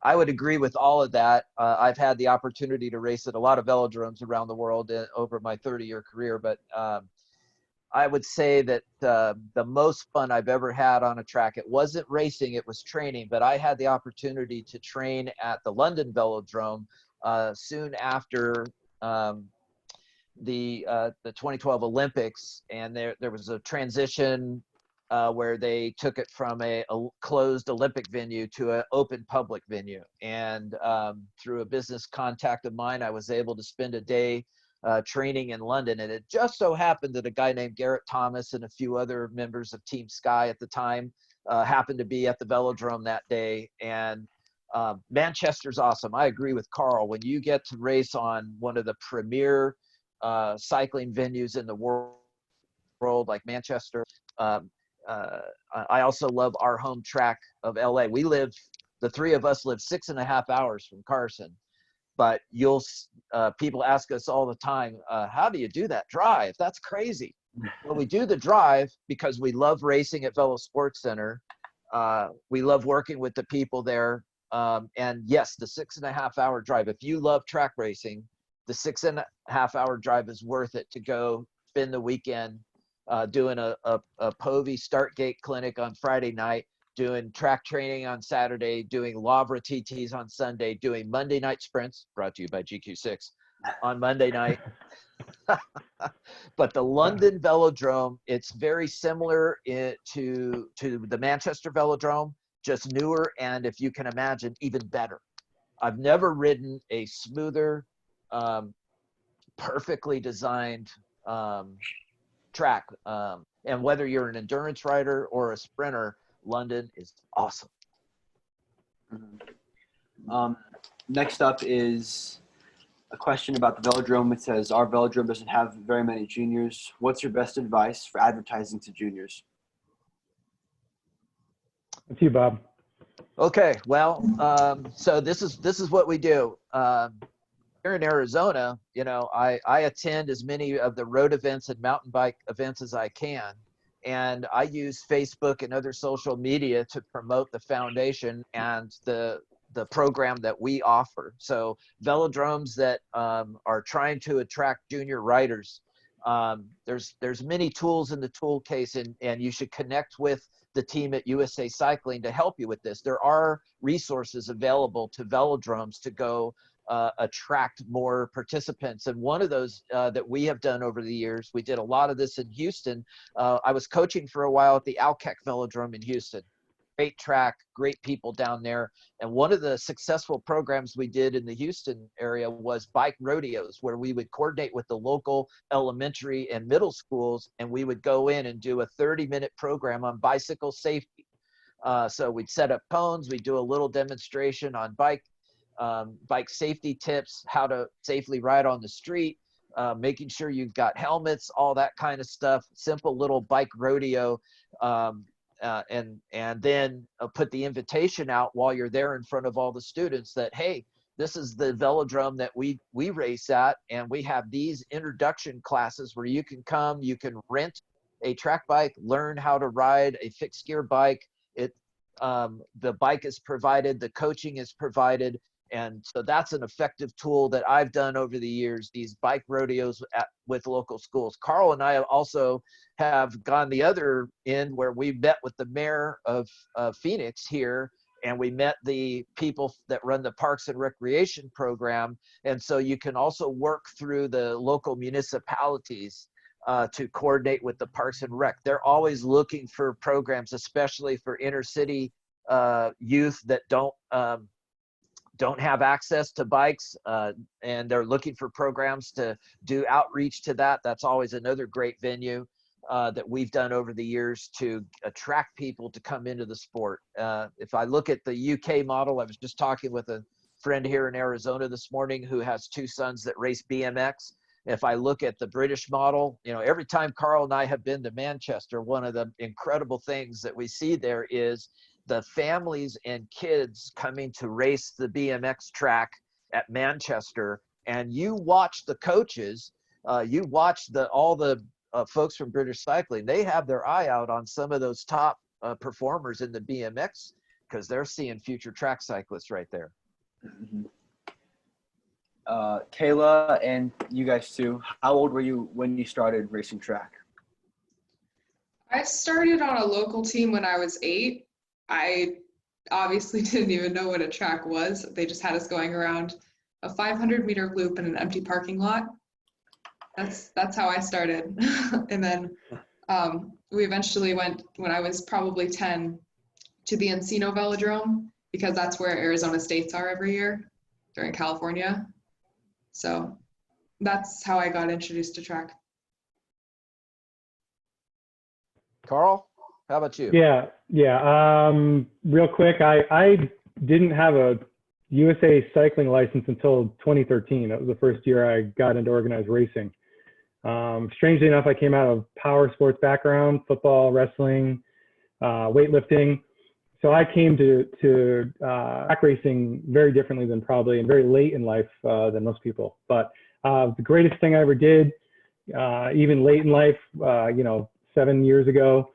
I would agree with all of that. I've had the opportunity to race at a lot of velodromes around the world over my 30-year career, but I would say that the most fun I've ever had on a track, it wasn't racing, it was training, but I had the opportunity to train at the London Velodrome soon after the 2012 Olympics, and there was a transition where they took it from a closed Olympic venue to an open public venue. And through a business contact of mine, I was able to spend a day training in London. And it just so happened that a guy named Garrett Thomas and a few other members of Team Sky at the time happened to be at the velodrome that day. And Manchester's awesome. I agree with Carl. When you get to race on one of the premier cycling venues in the world like Manchester, I also love our home track of LA. The three of us live 6.5 hours from Carson, but people ask us all the time, how do you do that drive? That's crazy. Well, we do the drive because we love racing at Velo Sports Center. We love working with the people there. And yes, the 6.5 hour drive, if you love track racing, the 6.5 hour drive is worth it to go spend the weekend doing a POVI start gate clinic on Friday night, doing track training on Saturday, doing Lavra TTs on Sunday, doing Monday night sprints, brought to you by GQ6, on Monday night. But the London Velodrome, it's very similar to the Manchester Velodrome, just newer, and if you can imagine, even better. I've never ridden a smoother, perfectly designed track. And whether you're an endurance rider or a sprinter, London is awesome. Next up is a question about the velodrome. It says, our velodrome doesn't have very many juniors. What's your best advice for advertising to juniors? It's you, Bob. Okay, well, so this is what we do. Here in Arizona, I attend as many of the road events and mountain bike events as I can. And I use Facebook and other social media to promote the foundation and the program that we offer. So velodromes that are trying to attract junior riders, there's many tools in the tool case, and you should connect with the team at USA Cycling to help you with this. There are resources available to velodromes to go attract more participants. And one of those that we have done over the years, we did a lot of this in Houston. I was coaching for a while at the Alkek Velodrome in Houston. Great track, great people down there. And one of the successful programs we did in the Houston area was bike rodeos, where we would coordinate with the local elementary and middle schools, and we would go in and do a 30-minute program on bicycle safety. So we'd set up cones, we'd do a little demonstration on bike safety tips, how to safely ride on the street, making sure you've got helmets, all that kind of stuff. Simple little bike rodeo, and then put the invitation out while you're there in front of all the students that, hey, this is the velodrome that we race at, and we have these introduction classes where you can come, you can rent a track bike, learn how to ride a fixed gear bike. The bike is provided, the coaching is provided. And so that's an effective tool that I've done over the years, these bike rodeos with local schools. Carl and I also have gone the other end, where we met with the mayor of Phoenix here, and we met the people that run the Parks and Recreation program. And so you can also work through the local municipalities to coordinate with the Parks and Rec. They're always looking for programs, especially for inner city youth that don't have access to bikes, and they're looking for programs to do outreach to that, that's always another great venue that we've done over the years to attract people to come into the sport. If I look at the UK model, I was just talking with a friend here in Arizona this morning who has 2 sons that race BMX. If I look at the British model, you know, every time Carl and I have been to Manchester, one of the incredible things that we see there is the families and kids coming to race the BMX track at Manchester. And you watch the coaches, you watch all the folks from British Cycling, they have their eye out on some of those top performers in the BMX because they're seeing future track cyclists right there. Mm-hmm. Kayla, and you guys too, how old were you when you started racing track? I started on a local team when I was 8. I obviously didn't even know what a track was. They just had us going around a 500-meter loop in an empty parking lot. That's how I started. And then we eventually went, when I was probably 10, to the Encino Velodrome, because that's where Arizona States are every year during California. So that's how I got introduced to track. Carl, how about you? Yeah. Real quick, I didn't have a USA cycling license until 2013. That was the first year I got into organized racing. Strangely enough, I came out of power sports background, football, wrestling, weightlifting. So I came to track racing very differently than probably, and very late in life than most people. But the greatest thing I ever did, even late in life, 7 years ago,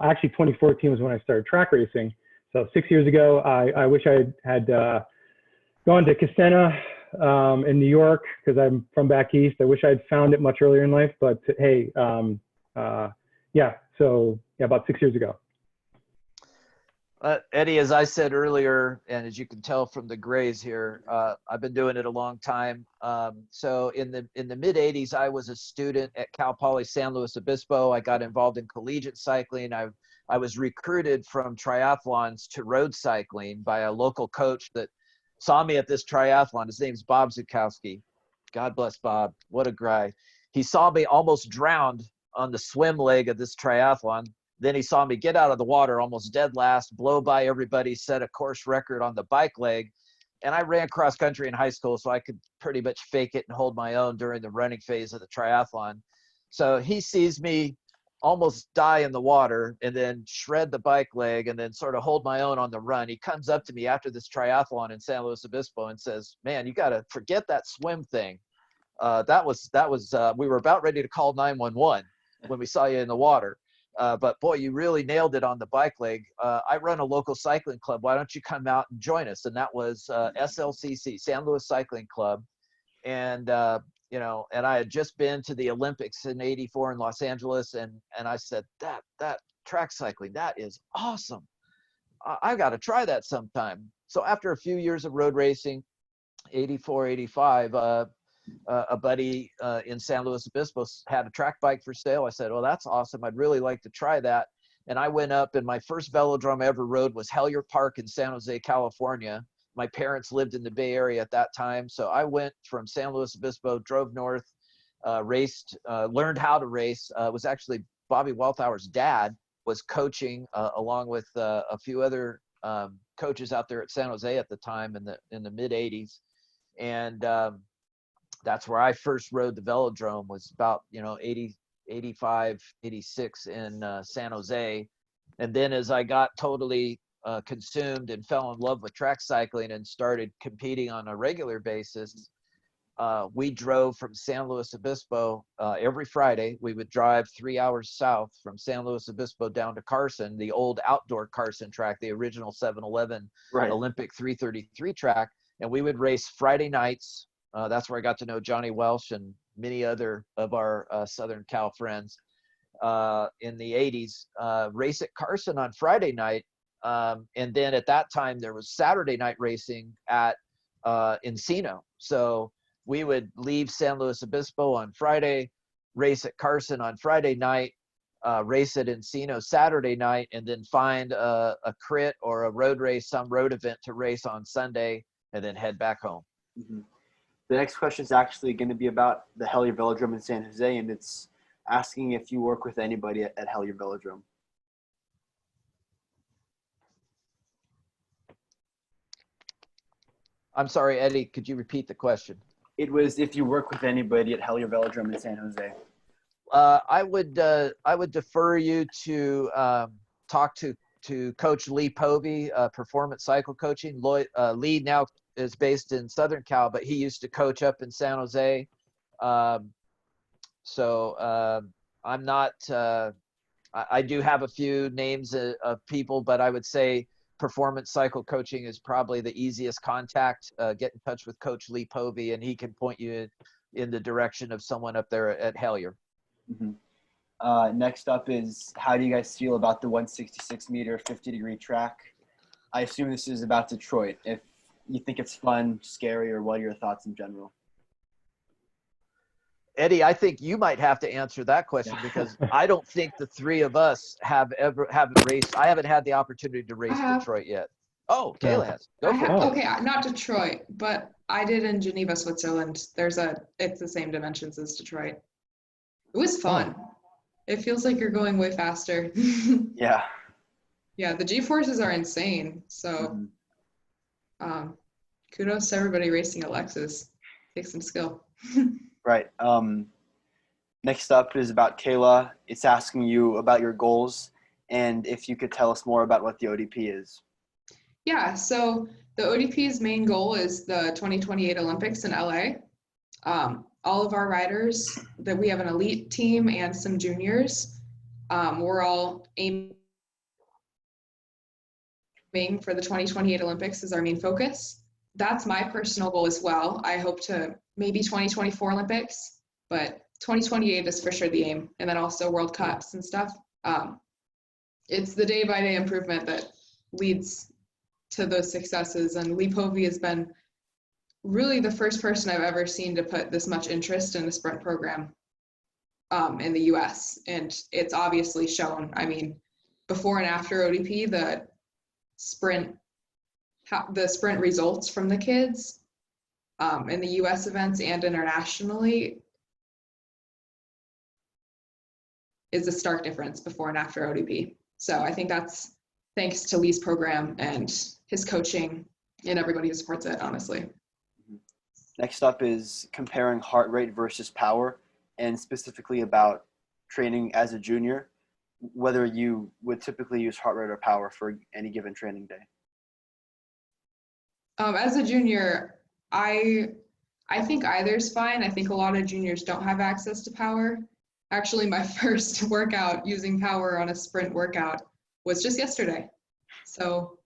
actually 2014 was when I started track racing. So 6 years ago, I wish I had gone to Casena in New York, because I'm from back east. I wish I'd found it much earlier in life, but hey, about 6 years ago. Eddie, as I said earlier, and as you can tell from the grays here, I've been doing it a long time. So in the mid 80s, I was a student at Cal Poly San Luis Obispo. I got involved in collegiate cycling. I was recruited from triathlons to road cycling by a local coach that saw me at this triathlon. His name's Bob Zukowski. God bless Bob. What a guy. He saw me almost drowned on the swim leg of this triathlon. Then he saw me get out of the water almost dead last, blow by everybody, set a course record on the bike leg. And I ran cross country in high school, so I could pretty much fake it and hold my own during the running phase of the triathlon. So he sees me almost die in the water and then shred the bike leg and then sort of hold my own on the run. He comes up to me after this triathlon in San Luis Obispo and says, "Man, you got to forget that swim thing. We were about ready to call 911 when we saw you in the water. But boy, you really nailed it on the bike leg. I run a local cycling club. Why don't you come out and join us?" And that was SLCC, San Luis Cycling Club. And, and I had just been to the Olympics in '84 in Los Angeles. And I said, that track cycling, that is awesome. I got to try that sometime. So after a few years of road racing, 84, 85, a buddy in San Luis Obispo had a track bike for sale. I said, "Well, that's awesome. I'd really like to try that." And I went up, and my first velodrome I ever rode was Hellier Park in San Jose, California. My parents lived in the Bay Area at that time. So I went from San Luis Obispo, drove north, raced, learned how to race. It was actually Bobby Walthauer's dad was coaching along with a few other coaches out there at San Jose at the time in the mid 80s. And that's where I first rode the velodrome, was about 80, 85, 86 in San Jose. And then as I got totally consumed and fell in love with track cycling and started competing on a regular basis, we drove from San Luis Obispo every Friday. We would drive 3 hours south from San Luis Obispo down to Carson, the old outdoor Carson track, the original 7-Eleven Olympic 333 track. And we would race Friday nights. That's where I got to know Johnny Welsh and many other of our Southern Cal friends in the 80s. Race at Carson on Friday night. And then at that time, there was Saturday night racing at Encino. So we would leave San Luis Obispo on Friday, race at Carson on Friday night, race at Encino Saturday night, and then find a crit or a road race, some road event to race on Sunday. and then head back home. Mhm. The next question is actually going to be about the Hellier Velodrome in San Jose, and it's asking if you work with anybody at Hellier Velodrome. I'm sorry, Eddie, could you repeat the question? It was if you work with anybody at Hellier Velodrome in San Jose. I would defer you to talk to Coach Lee Povey, Performance Cycle Coaching. Lee now is based in Southern Cal, but he used to coach up in San Jose. I'm not. I do have a few names of people, but I would say Performance Cycle Coaching is probably the easiest contact. Get in touch with Coach Lee Povey, and he can point you in the direction of someone up there at Hellier. Mm-hmm. Next up is, how do you guys feel about the 166 meter 50-degree track? I assume this is about Detroit. If you think it's fun, scary, or what are your thoughts in general? Eddie, I think you might have to answer that question because I don't think the three of us haven't raced. I haven't had the opportunity to race Detroit yet. Oh, Kayla has. Go for it. Okay, not Detroit, but I did in Geneva, Switzerland. It's the same dimensions as Detroit. It was fun. It feels like you're going way faster. Yeah. Yeah, the G-forces are insane. So kudos to everybody racing at Lexus. Takes some skill. Right. Next up is about Kayla. It's asking you about your goals and if you could tell us more about what the ODP is. Yeah, so the ODP's main goal is the 2028 Olympics in LA. All of our riders, that we have an elite team and some juniors, we're all aiming for the 2028 Olympics as our main focus. That's my personal goal as well. I hope to maybe 2024 Olympics, but 2028 is for sure the aim. And then also World Cups and stuff. It's the day-by-day improvement that leads to those successes. And Lee Povey has been really the first person I've ever seen to put this much interest in the sprint program in the US. And it's obviously shown. I mean, before and after ODP, the sprint results from the kids in the US events and internationally is a stark difference before and after ODP. So I think that's thanks to Lee's program and his coaching and everybody who supports it, honestly. Next up is comparing heart rate versus power, and specifically about training as a junior, whether you would typically use heart rate or power for any given training day. As a junior, I think either's fine. I think a lot of juniors don't have access to power. Actually, my first workout using power on a sprint workout was just yesterday. So,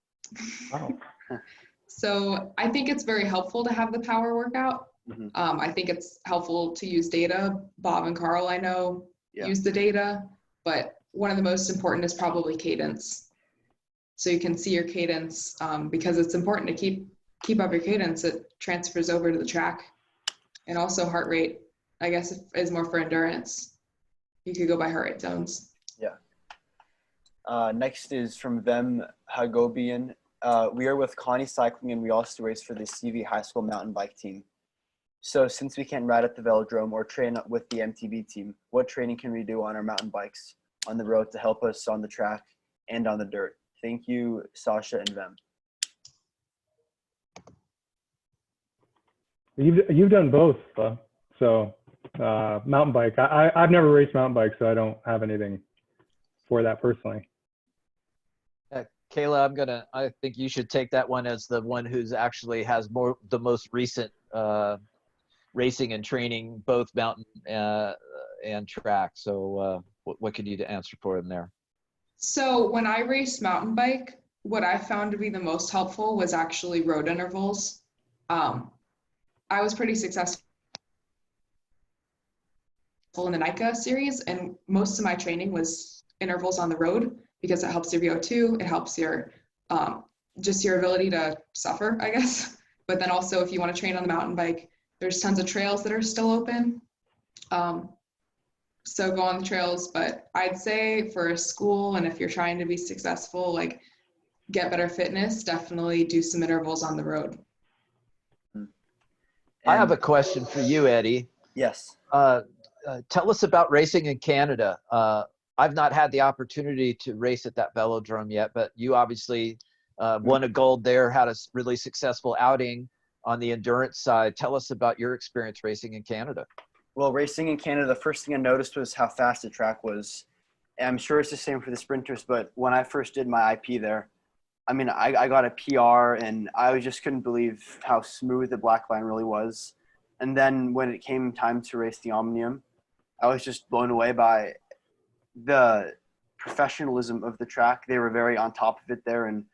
so I think it's very helpful to have the power workout. I think it's helpful to use data. Bob and Carl, I know, use the data, but one of the most important is probably cadence. So you can see your cadence because it's important to keep up your cadence. It transfers over to the track. And also heart rate, I guess, is more for endurance. You could go by heart rate zones. Yeah. Next is from Vem Hagobian. We are with Connie Cycling, and we also race for the CV High School mountain bike team. So since we can't ride at the velodrome or train with the MTB team, what training can we do on our mountain bikes on the road to help us on the track and on the dirt? Thank you, Sasha and Vem. You've done both, so mountain bike. I've never raced mountain bike, so I don't have anything for that personally. Kayla, I think you should take that one as the one who's actually has the most recent racing and training, both mountain and track. So what could you answer for in there? So when I raced mountain bike, what I found to be the most helpful was actually road intervals. I was pretty successful in the NICA series, and most of my training was intervals on the road because it helps your VO2, it helps your just your ability to suffer, I guess. But then also if you want to train on the mountain bike, there's tons of trails that are still open. So go on the trails, but I'd say for a school, and if you're trying to be successful, like get better fitness, definitely do some intervals on the road. I have a question for you, Eddie. Yes. Tell us about racing in Canada. I've not had the opportunity to race at that velodrome yet, but you obviously won a gold there, had a really successful outing on the endurance side. Tell us about your experience racing in Canada. Well, racing in Canada, the first thing I noticed was how fast the track was. And I'm sure it's the same for the sprinters, but when I first did my IP there, I mean, I got a PR, and I just couldn't believe how smooth the black line really was. And then when it came time to race the Omnium, I was just blown away by the professionalism of the track. They were very on top of it there, and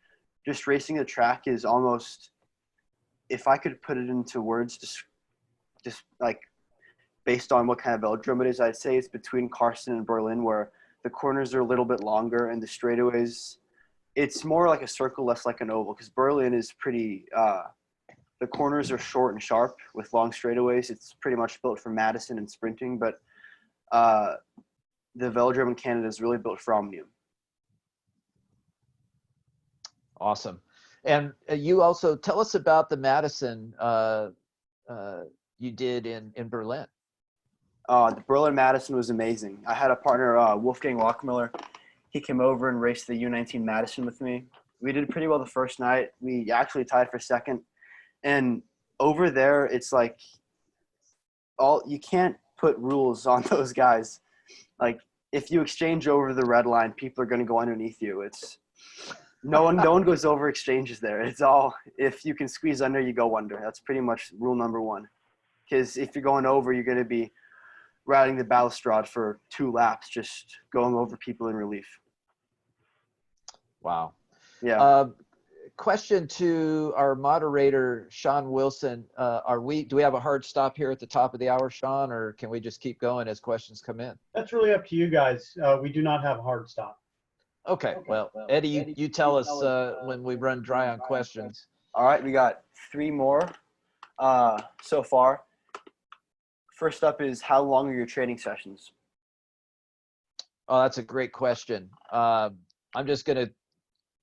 just racing the track is almost, if I could put it into words, just like based on what kind of velodrome it is, I'd say it's between Carson and Berlin, where the corners are a little bit longer and the straightaways, it's more like a circle, less like an oval, because Berlin is pretty, the corners are short and sharp with long straightaways. It's pretty much built for Madison and sprinting, but the velodrome in Canada is really built for Omnium. Awesome. And you also tell us about the Madison you did in Berlin. The Berlin Madison was amazing. I had a partner, Wolfgang Lockmiller. He came over and raced the U19 Madison with me. We did pretty well the first night. We actually tied for second. And over there, it's like you can't put rules on those guys. Like, if you exchange over the red line, people are going to go underneath you. It's no one goes over exchanges there. It's all, if you can squeeze under, you go under. That's pretty much rule number one. Because if you're going over, you're going to be riding the balustrade for 2 laps, just going over people in relief. Wow. Yeah. Question to our moderator, Sean Wilson. Do we have a hard stop here at the top of the hour, Sean, or can we just keep going as questions come in? That's really up to you guys. We do not have a hard stop. Okay. Well, Eddie, you tell us when we run dry on questions. All right, we got 3 more so far. First up is, how long are your training sessions? Oh, that's a great question. I'm just going to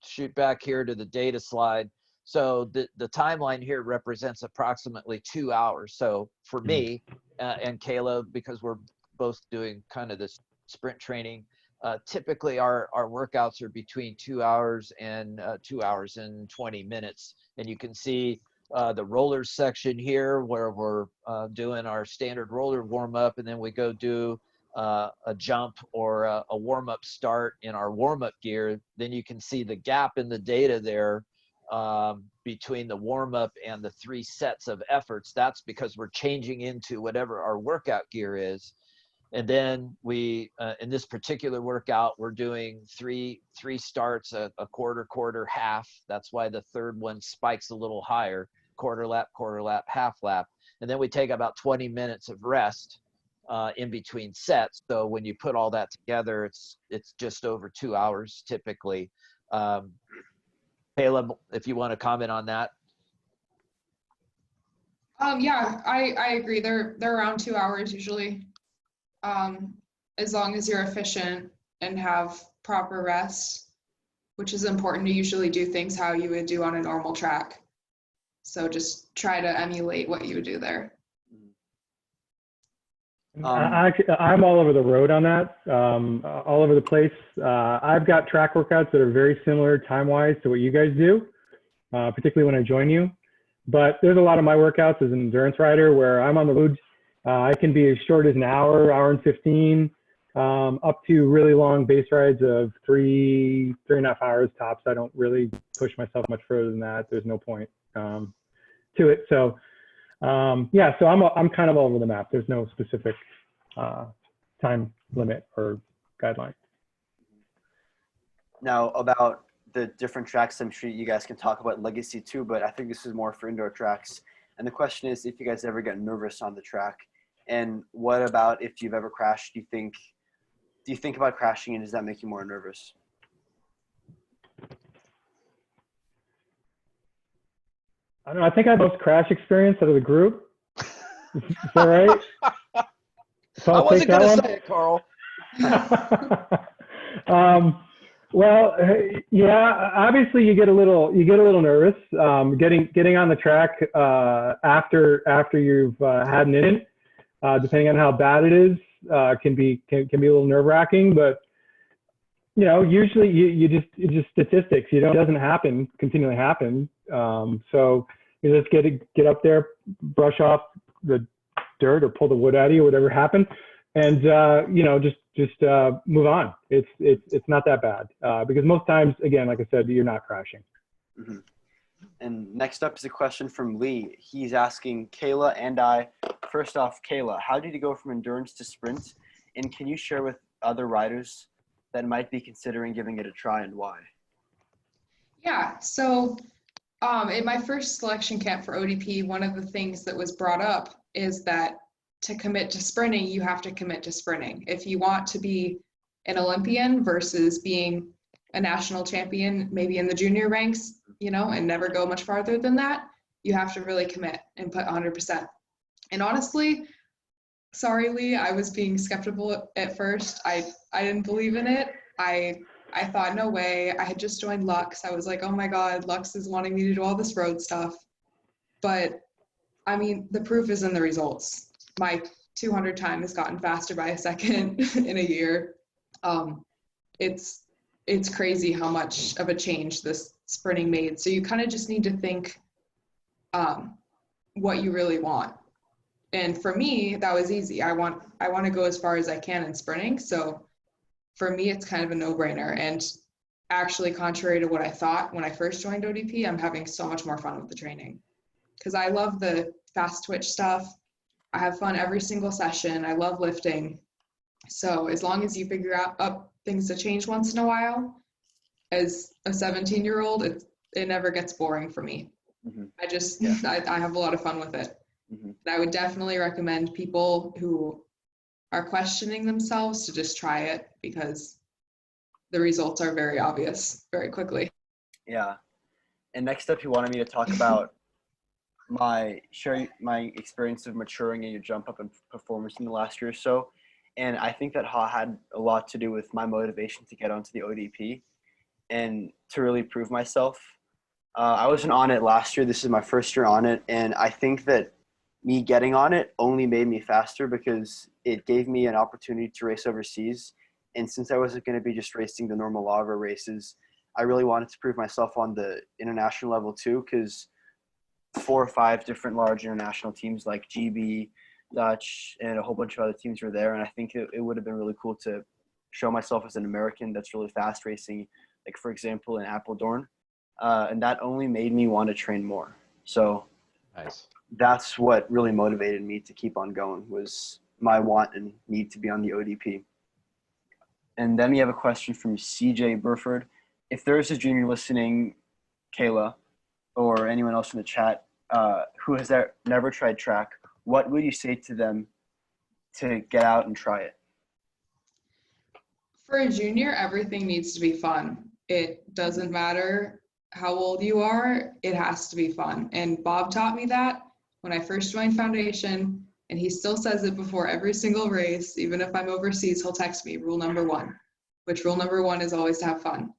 shoot back here to the data slide. So the timeline here represents approximately 2 hours. So for me and Caleb, because we're both doing kind of this sprint training, typically our workouts are between 2 hours and 2 hours and 20 minutes. And you can see the rollers section here where we're doing our standard roller warm up, and then we go do a jump or a warm-up start in our warm-up gear. Then you can see the gap in the data there between the warm-up and the 3 sets of efforts. That's because we're changing into whatever our workout gear is. And then we, in this particular workout, we're doing three starts, a quarter, half. That's why the third one spikes a little higher, quarter lap, half lap. And then we take about 20 minutes of rest in between sets. So when you put all that together, it's just over 2 hours typically. Caleb, if you want to comment on that. Yeah, I agree. They're around 2 hours usually. As long as you're efficient and have proper rest, which is important to usually do things how you would do on a normal track. So just try to emulate what you would do there. I'm all over the road on that, all over the place. I've got track workouts that are very similar time-wise to what you guys do, particularly when I join you. But there's a lot of my workouts as an endurance rider where I'm on the road. I can be as short as an hour and 15, up to really long base rides of 3.5 hours tops. I don't really push myself much further than that. There's no point to it. So yeah, so I'm kind of all over the map. There's no specific time limit or guideline. Now, about the different tracks, I'm sure you guys can talk about Legacy too, but I think this is more for indoor tracks. And the question is if you guys ever get nervous on the track, and what about if you've ever crashed? Do you think about crashing, and does that make you more nervous? I don't know. I think I have most crash experience out of the group. Is that right? So I wasn't going to say it, Carl. Well, yeah, obviously you get a little nervous getting on the track after you've had an incident. Depending on how bad it is, can be a little nerve wracking. But usually it's just statistics. It doesn't continually happen. So you just get up there, brush off the dirt or pull the wood out of you, whatever happened, and just move on. It's not that bad because most times, again, like I said, you're not crashing. Mm-hmm. And next up is a question from Lee. He's asking Kayla and I. First off, Kayla, how did you go from endurance to sprint? And can you share with other riders that might be considering giving it a try and why? Yeah, so in my first selection camp for ODP, one of the things that was brought up is that to commit to sprinting, you have to commit to sprinting. If you want to be an Olympian versus being a national champion, maybe in the junior ranks, and never go much farther than that, you have to really commit and put 100%. And honestly, sorry, Lee, I was being skeptical at first. I didn't believe in it. I thought, no way. I had just joined Lux. I was like, oh my God, Lux is wanting me to do all this road stuff. But I mean, the proof is in the results. My 200 time has gotten faster by a second in a year. It's crazy how much of a change this sprinting made. So you kind of just need to think what you really want. And for me, that was easy. I want to go as far as I can in sprinting. So for me, it's kind of a no-brainer. And actually, contrary to what I thought when I first joined ODP, I'm having so much more fun with the training because I love the fast twitch stuff. I have fun every single session. I love lifting. So as long as you figure out things to change once in a while, as a 17-year-old, it never gets boring for me. Mm-hmm. I have a lot of fun with it. Mm-hmm. And I would definitely recommend people who are questioning themselves to just try it because the results are very obvious very quickly. Yeah. And next up, you wanted me to talk about my experience of maturing and your jump up in performance in the last year or so. And I think that had a lot to do with my motivation to get onto the ODP and to really prove myself. I wasn't on it last year. This is my first year on it. And I think that me getting on it only made me faster because it gave me an opportunity to race overseas. And since I wasn't going to be just racing the normal lava races, I really wanted to prove myself on the international level too, because 4 or 5 different large international teams like GB, Dutch, and a whole bunch of other teams were there. And I think it would have been really cool to show myself as an American that's really fast racing, like for example, in Apeldoorn. And that only made me want to train more. So nice. That's what really motivated me to keep on going, was my want and need to be on the ODP. And then we have a question from CJ Burford. If there is a junior listening, Kayla, or anyone else in the chat who has never tried track, what would you say to them to get out and try it? For a junior, everything needs to be fun. It doesn't matter how old you are, it has to be fun. And Bob taught me that when I first joined Foundation, and he still says it before every single race. Even if I'm overseas, he'll text me, rule number 1, which rule number 1 is always to have fun.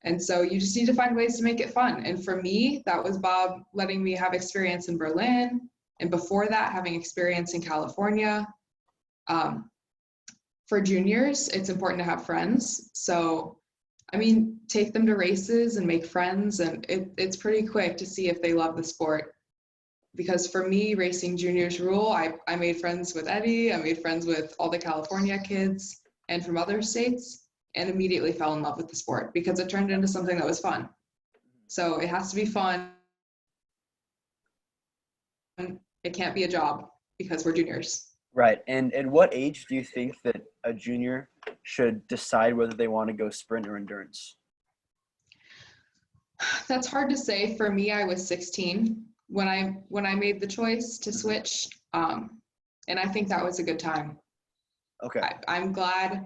And so you just need to find ways to make it fun. And for me, that was Bob letting me have experience in Berlin. And before that, having experience in California. For juniors, it's important to have friends. So, I mean, take them to races and make friends. And it's pretty quick to see if they love the sport. Because for me, racing juniors rule, I made friends with Eddie. I made friends with all the California kids and from other states, and immediately fell in love with the sport because it turned into something that was fun. So it has to be fun. It can't be a job because we're juniors. Right. And at what age do you think that a junior should decide whether they want to go sprint or endurance? That's hard to say. For me, I was 16 when I made the choice to switch. And I think that was a good time. Okay. I'm glad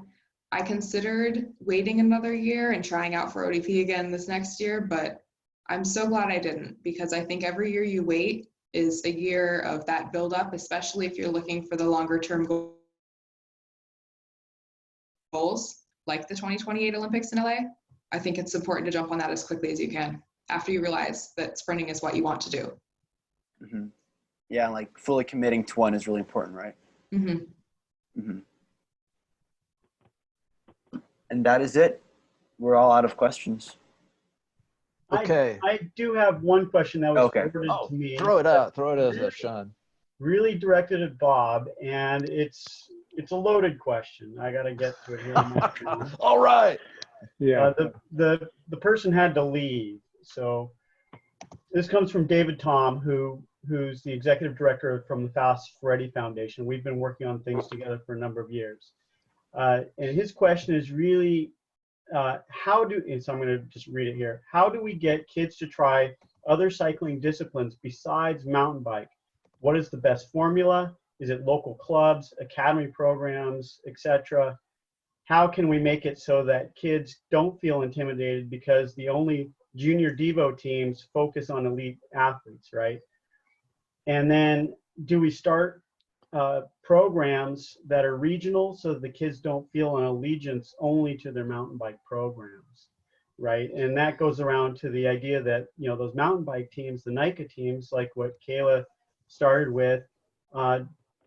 I considered waiting another year and trying out for ODP again this next year, but I'm so glad I didn't, because I think every year you wait is a year of that buildup, especially if you're looking for the longer term goals, like the 2028 Olympics in LA. I think it's important to jump on that as quickly as you can after you realize that sprinting is what you want to do. Mm-hmm. Yeah, like fully committing to one is really important, right? Mm-hmm. Mm-hmm. And that is it. We're all out of questions. Okay. I do have one question that was Okay. forwarded Oh, to me. throw it out. Throw it Really? at Sean. Really directed at Bob, and it's a loaded question. I got to get to it here in my turn. All right. Yeah. The person had to leave, so this comes from David Tom, who's the executive director from the Fast Freddy Foundation. We've been working on things together for a number of years, and his question is really and so I'm going to just read it here. How do we get kids to try other cycling disciplines besides mountain bike? What is the best formula? Is it local clubs, academy programs, etc.? How can we make it so that kids don't feel intimidated because the only junior Devo teams focus on elite athletes, right? And then do we start programs that are regional so that the kids don't feel an allegiance only to their mountain bike programs, right? And that goes around to the idea that, you know, those mountain bike teams, the NICA teams, like what Kayla started with,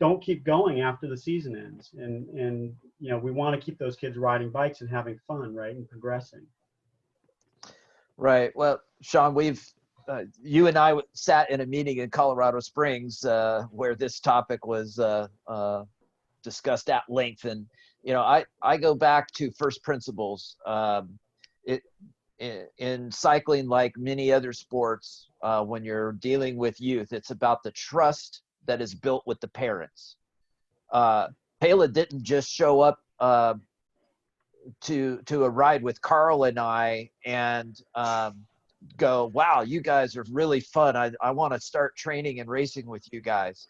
don't keep going after the season ends. And you know, we want to keep those kids riding bikes and having fun, right, and progressing. Right. Well, Sean, you and I sat in a meeting in Colorado Springs where this topic was discussed at length. And, you know, I go back to first principles. In cycling, like many other sports, when you're dealing with youth, it's about the trust that is built with the parents. Kayla didn't just show up to a ride with Carl and I and go, wow, you guys are really fun. I want to start training and racing with you guys.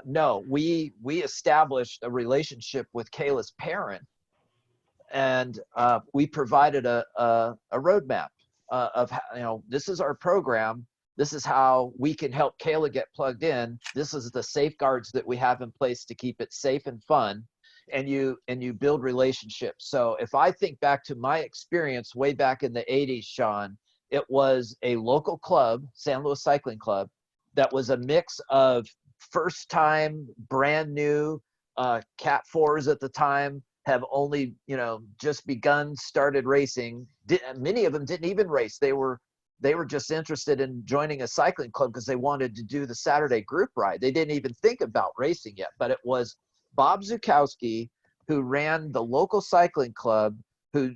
No, we established a relationship with Kayla's parent, and we provided a roadmap of how, you know, this is our program. This is how we can help Kayla get plugged in. This is the safeguards that we have in place to keep it safe and fun. And you build relationships. So if I think back to my experience way back in the 80s, Sean, it was a local club, San Luis Cycling Club, that was a mix of first time, brand new, Cat 4s at the time, have only, you know, just started racing. Many of them didn't even race. They were just interested in joining a cycling club because they wanted to do the Saturday group ride. They didn't even think about racing yet, but it was Bob Zukowski, who ran the local cycling club, who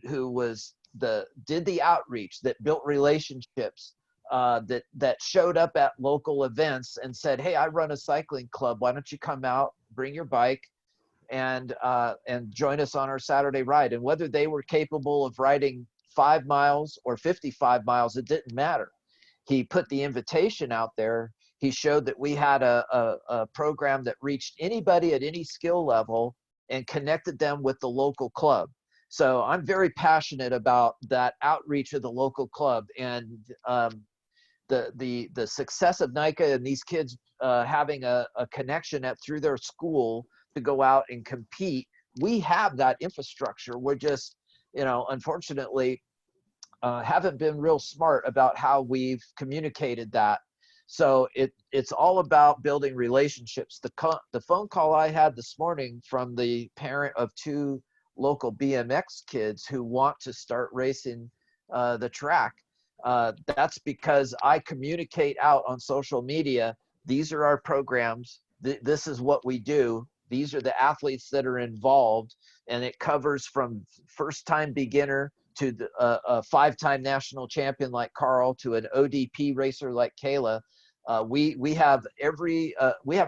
did the outreach, that built relationships, that showed up at local events and said, hey, I run a cycling club. Why don't you come out, bring your bike, and join us on our Saturday ride? And whether they were capable of riding 5 miles or 55 miles, it didn't matter. He put the invitation out there. He showed that we had a program that reached anybody at any skill level and connected them with the local club. So I'm very passionate about that outreach of the local club, and the success of NICA and these kids having a connection through their school to go out and compete. We have that infrastructure. We're just, you know, unfortunately, haven't been real smart about how we've communicated that. So it's all about building relationships. The phone call I had this morning from the parent of 2 local BMX kids who want to start racing the track, that's because I communicate out on social media. These are our programs. This is what we do. These are the athletes that are involved, and it covers from first-time beginner to a 5-time national champion like Carl to an ODP racer like Kayla. We have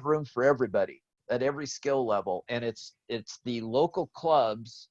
room for everybody at every skill level, and it's the local clubs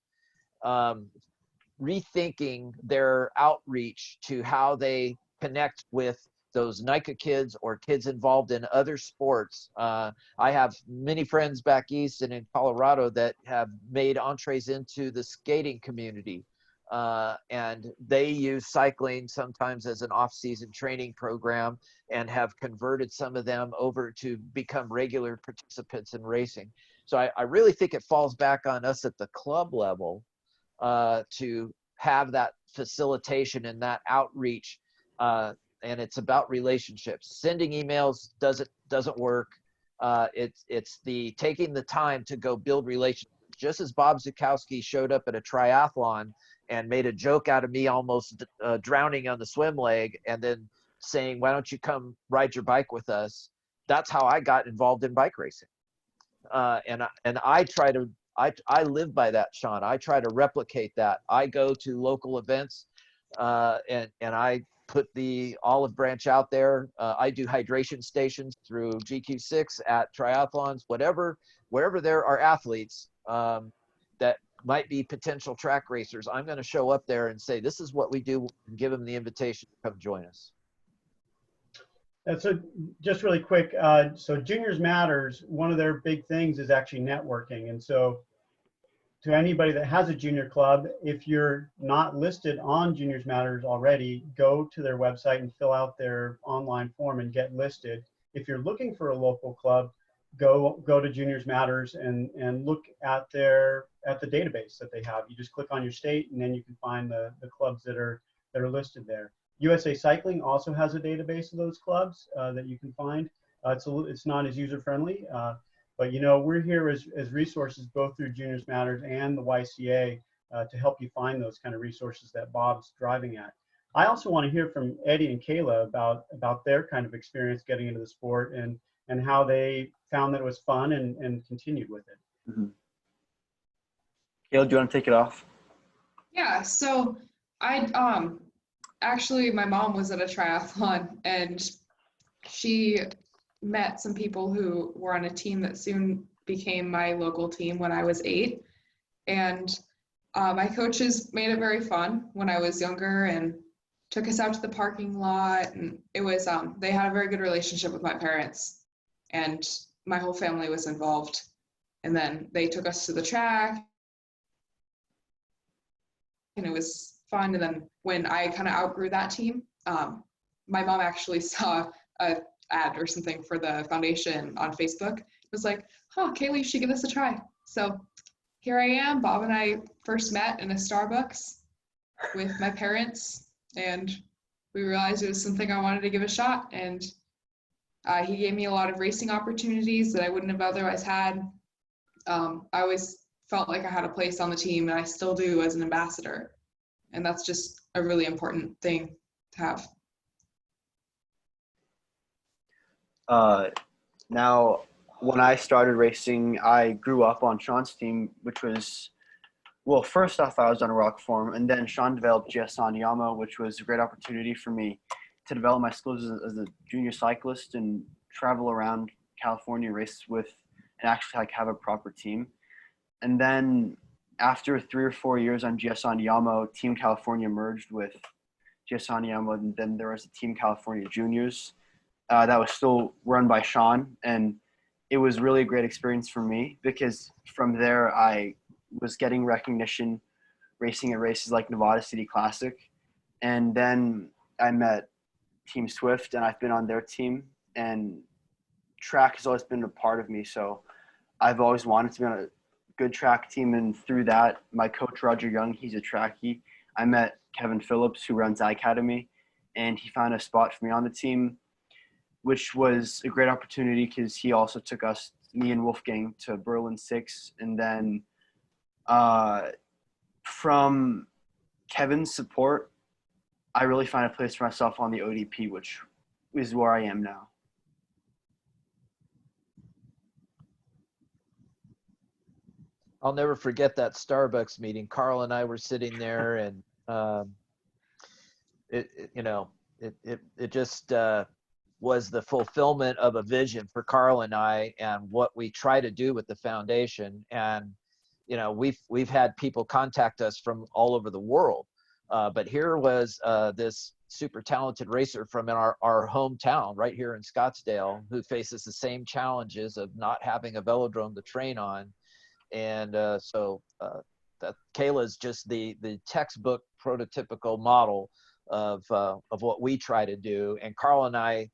rethinking their outreach to how they connect with those NICA kids or kids involved in other sports. I have many friends back east and in Colorado that have made entrees into the skating community. And they use cycling sometimes as an off-season training program and have converted some of them over to become regular participants in racing. So I really think it falls back on us at the club level to have that facilitation and that outreach, and it's about relationships. Sending emails doesn't work. It's the taking the time to go build relationships. Just as Bob Zukowski showed up at a triathlon and made a joke out of me almost drowning on the swim leg, and then saying, "Why don't you come ride your bike with us?" That's how I got involved in bike racing. And I live by that, Sean. I try to replicate that. I go to local events, and I put the olive branch out there. I do hydration stations through GQ6 at triathlons, wherever there are athletes that might be potential track racers. I'm going to show up there and say, this is what we do, and give them the invitation to come join us. And so just really quick, so Juniors Matters, one of their big things is actually networking. And so to anybody that has a junior club, if you're not listed on Juniors Matters already, go to their website and fill out their online form and get listed. If you're looking for a local club, go to Juniors Matters and look at the database that they have. You just click on your state, and then you can find the clubs that are listed there. USA Cycling also has a database of those clubs that you can find. It's not as user friendly, but we're here as resources both through Juniors Matters and the YCA to help you find those kind of resources that Bob's driving at. I also want to hear from Eddie and Kayla about their kind of experience getting into the sport and how they found that it was fun and continued with it. Mm-hmm. Kayla, do you want to take it off? Yeah, so actually, my mom was at a triathlon, and she met some people who were on a team that soon became my local team when I was 8. And my coaches made it very fun when I was younger and took us out to the parking lot. And it was, they had a very good relationship with my parents, and my whole family was involved. And then they took us to the track, and it was fun. And then when I kind of outgrew that team, my mom actually saw a ad or something for the foundation on Facebook. It was like, Kaylee, you should give this a try. So here I am. Bob and I first met in a Starbucks with my parents, and we realized it was something I wanted to give a shot. And he gave me a lot of racing opportunities that I wouldn't have otherwise had. I always felt like I had a place on the team, and I still do as an ambassador. And that's just a really important thing to have. Now, when I started racing, I grew up on Sean's team, which was, well, first off, I was on Rock Form, and then Sean developed GS on Yama, which was a great opportunity for me to develop my skills as a junior cyclist and travel around California, race with, and actually have a proper team. And then after 3 or 4 years on GS on Yama, Team California merged with GS on Yama, and then there was a Team California Juniors that was still run by Sean. And it was really a great experience for me because from there I was getting recognition racing at races like Nevada City Classic. And then I met Team Swift, and I've been on their team, and track has always been a part of me. So I've always wanted to be on a good track team, and through that, my coach Roger Young, he's a trackie. I met Kevin Phillips, who runs iAcademy, and he found a spot for me on the team, which was a great opportunity because he also took us, me and Wolfgang, to Berlin 6. And then from Kevin's support, I really found a place for myself on the ODP, which is where I am now. I'll never forget that Starbucks meeting. Carl and I were sitting there, and it just was the fulfillment of a vision for Carl and I, and what we try to do with the foundation. And we've had people contact us from all over the world, but here was this super talented racer from our hometown right here in Scottsdale, who faces the same challenges of not having a velodrome to train on. And so that Kayla is just the textbook prototypical model of what we try to do. And Carl and I,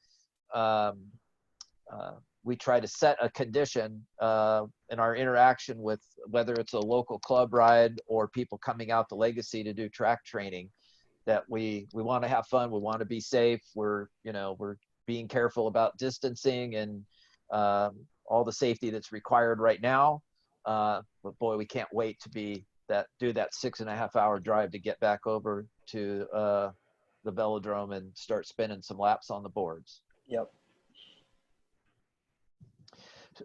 we try to set a condition in our interaction with, whether it's a local club ride or people coming out to Legacy to do track training, that we want to have fun, we want to be safe, we're being careful about distancing and all the safety that's required right now. But boy, we can't wait to do that 6.5-hour drive to get back over to the velodrome and start spinning some laps on the boards. Yep.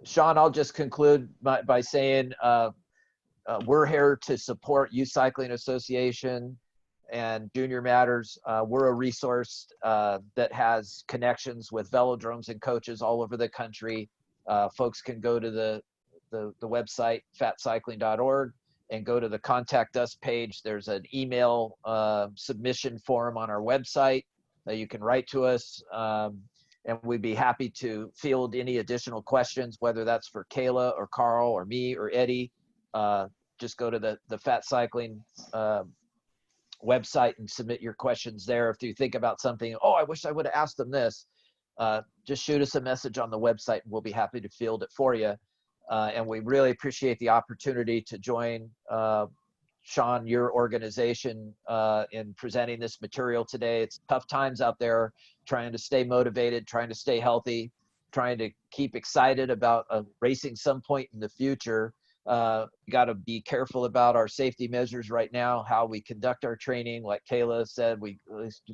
Sean, I'll just conclude by saying we're here to support Youth Cycling Association and Junior Matters. We're a resource that has connections with velodromes and coaches all over the country. Folks can go to the website, fatcycling.org, and go to the Contact Us page. There's an email submission form on our website that you can write to us. And we'd be happy to field any additional questions, whether that's for Kayla or Carl or me or Eddie. Just go to the Fat Cycling website and submit your questions there. If you think about something, oh, I wish I would have asked them this, just shoot us a message on the website and we'll be happy to field it for you. And we really appreciate the opportunity to join Sean, your organization, in presenting this material today. It's tough times out there, trying to stay motivated, trying to stay healthy, trying to keep excited about racing some point in the future. We got to be careful about our safety measures right now, how we conduct our training. Like Kayla said, we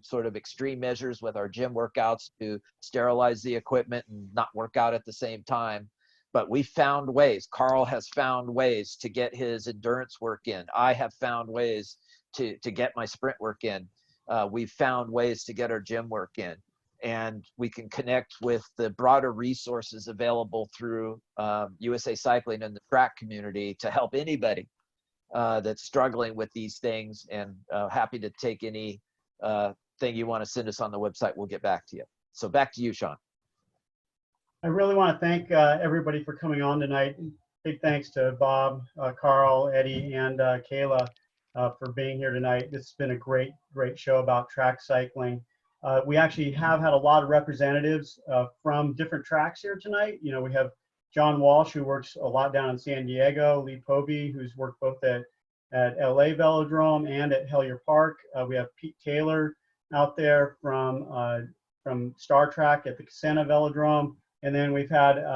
sort of extreme measures with our gym workouts to sterilize the equipment and not work out at the same time. But we found ways. Carl has found ways to get his endurance work in. I have found ways to get my sprint work in. We've found ways to get our gym work in. And we can connect with the broader resources available through USA Cycling and the track community to help anybody that's struggling with these things. And happy to take any thing you want to send us on the website. We'll get back to you. So back to you, Sean. I really want to thank everybody for coming on tonight. Big thanks to Bob, Carl, Eddie, and Kayla for being here tonight. This has been a great show about track cycling. We actually have had a lot of representatives from different tracks here tonight. You know, we have John Walsh, who works a lot down in San Diego, Lee Povey, who's worked both at LA Velodrome and at Hellier Park. We have Pete Taylor out there from Star Track at the Casena Velodrome. And then we've had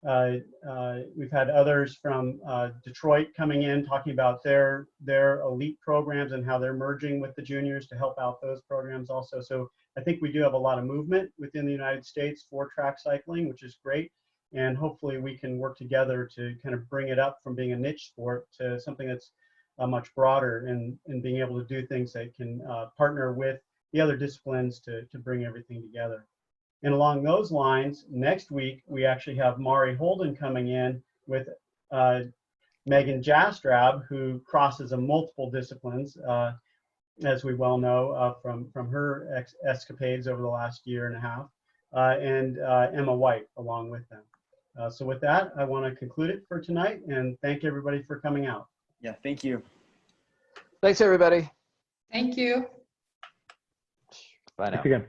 others from Detroit coming in talking about their elite programs and how they're merging with the juniors to help out those programs also. So I think we do have a lot of movement within the United States for track cycling, which is great. And hopefully we can work together to kind of bring it up from being a niche sport to something that's much broader and being able to do things that can partner with the other disciplines to bring everything together. And along those lines, next week, we actually have Mari Holden coming in with Megan Jastrab, who crosses multiple disciplines, as we well know from her escapades over the last year and a half, and Emma White along with them. So with that, I want to conclude it for tonight and thank everybody for coming out. Yeah, thank you. Thanks, everybody. Thank you. Bye now. Thanks again.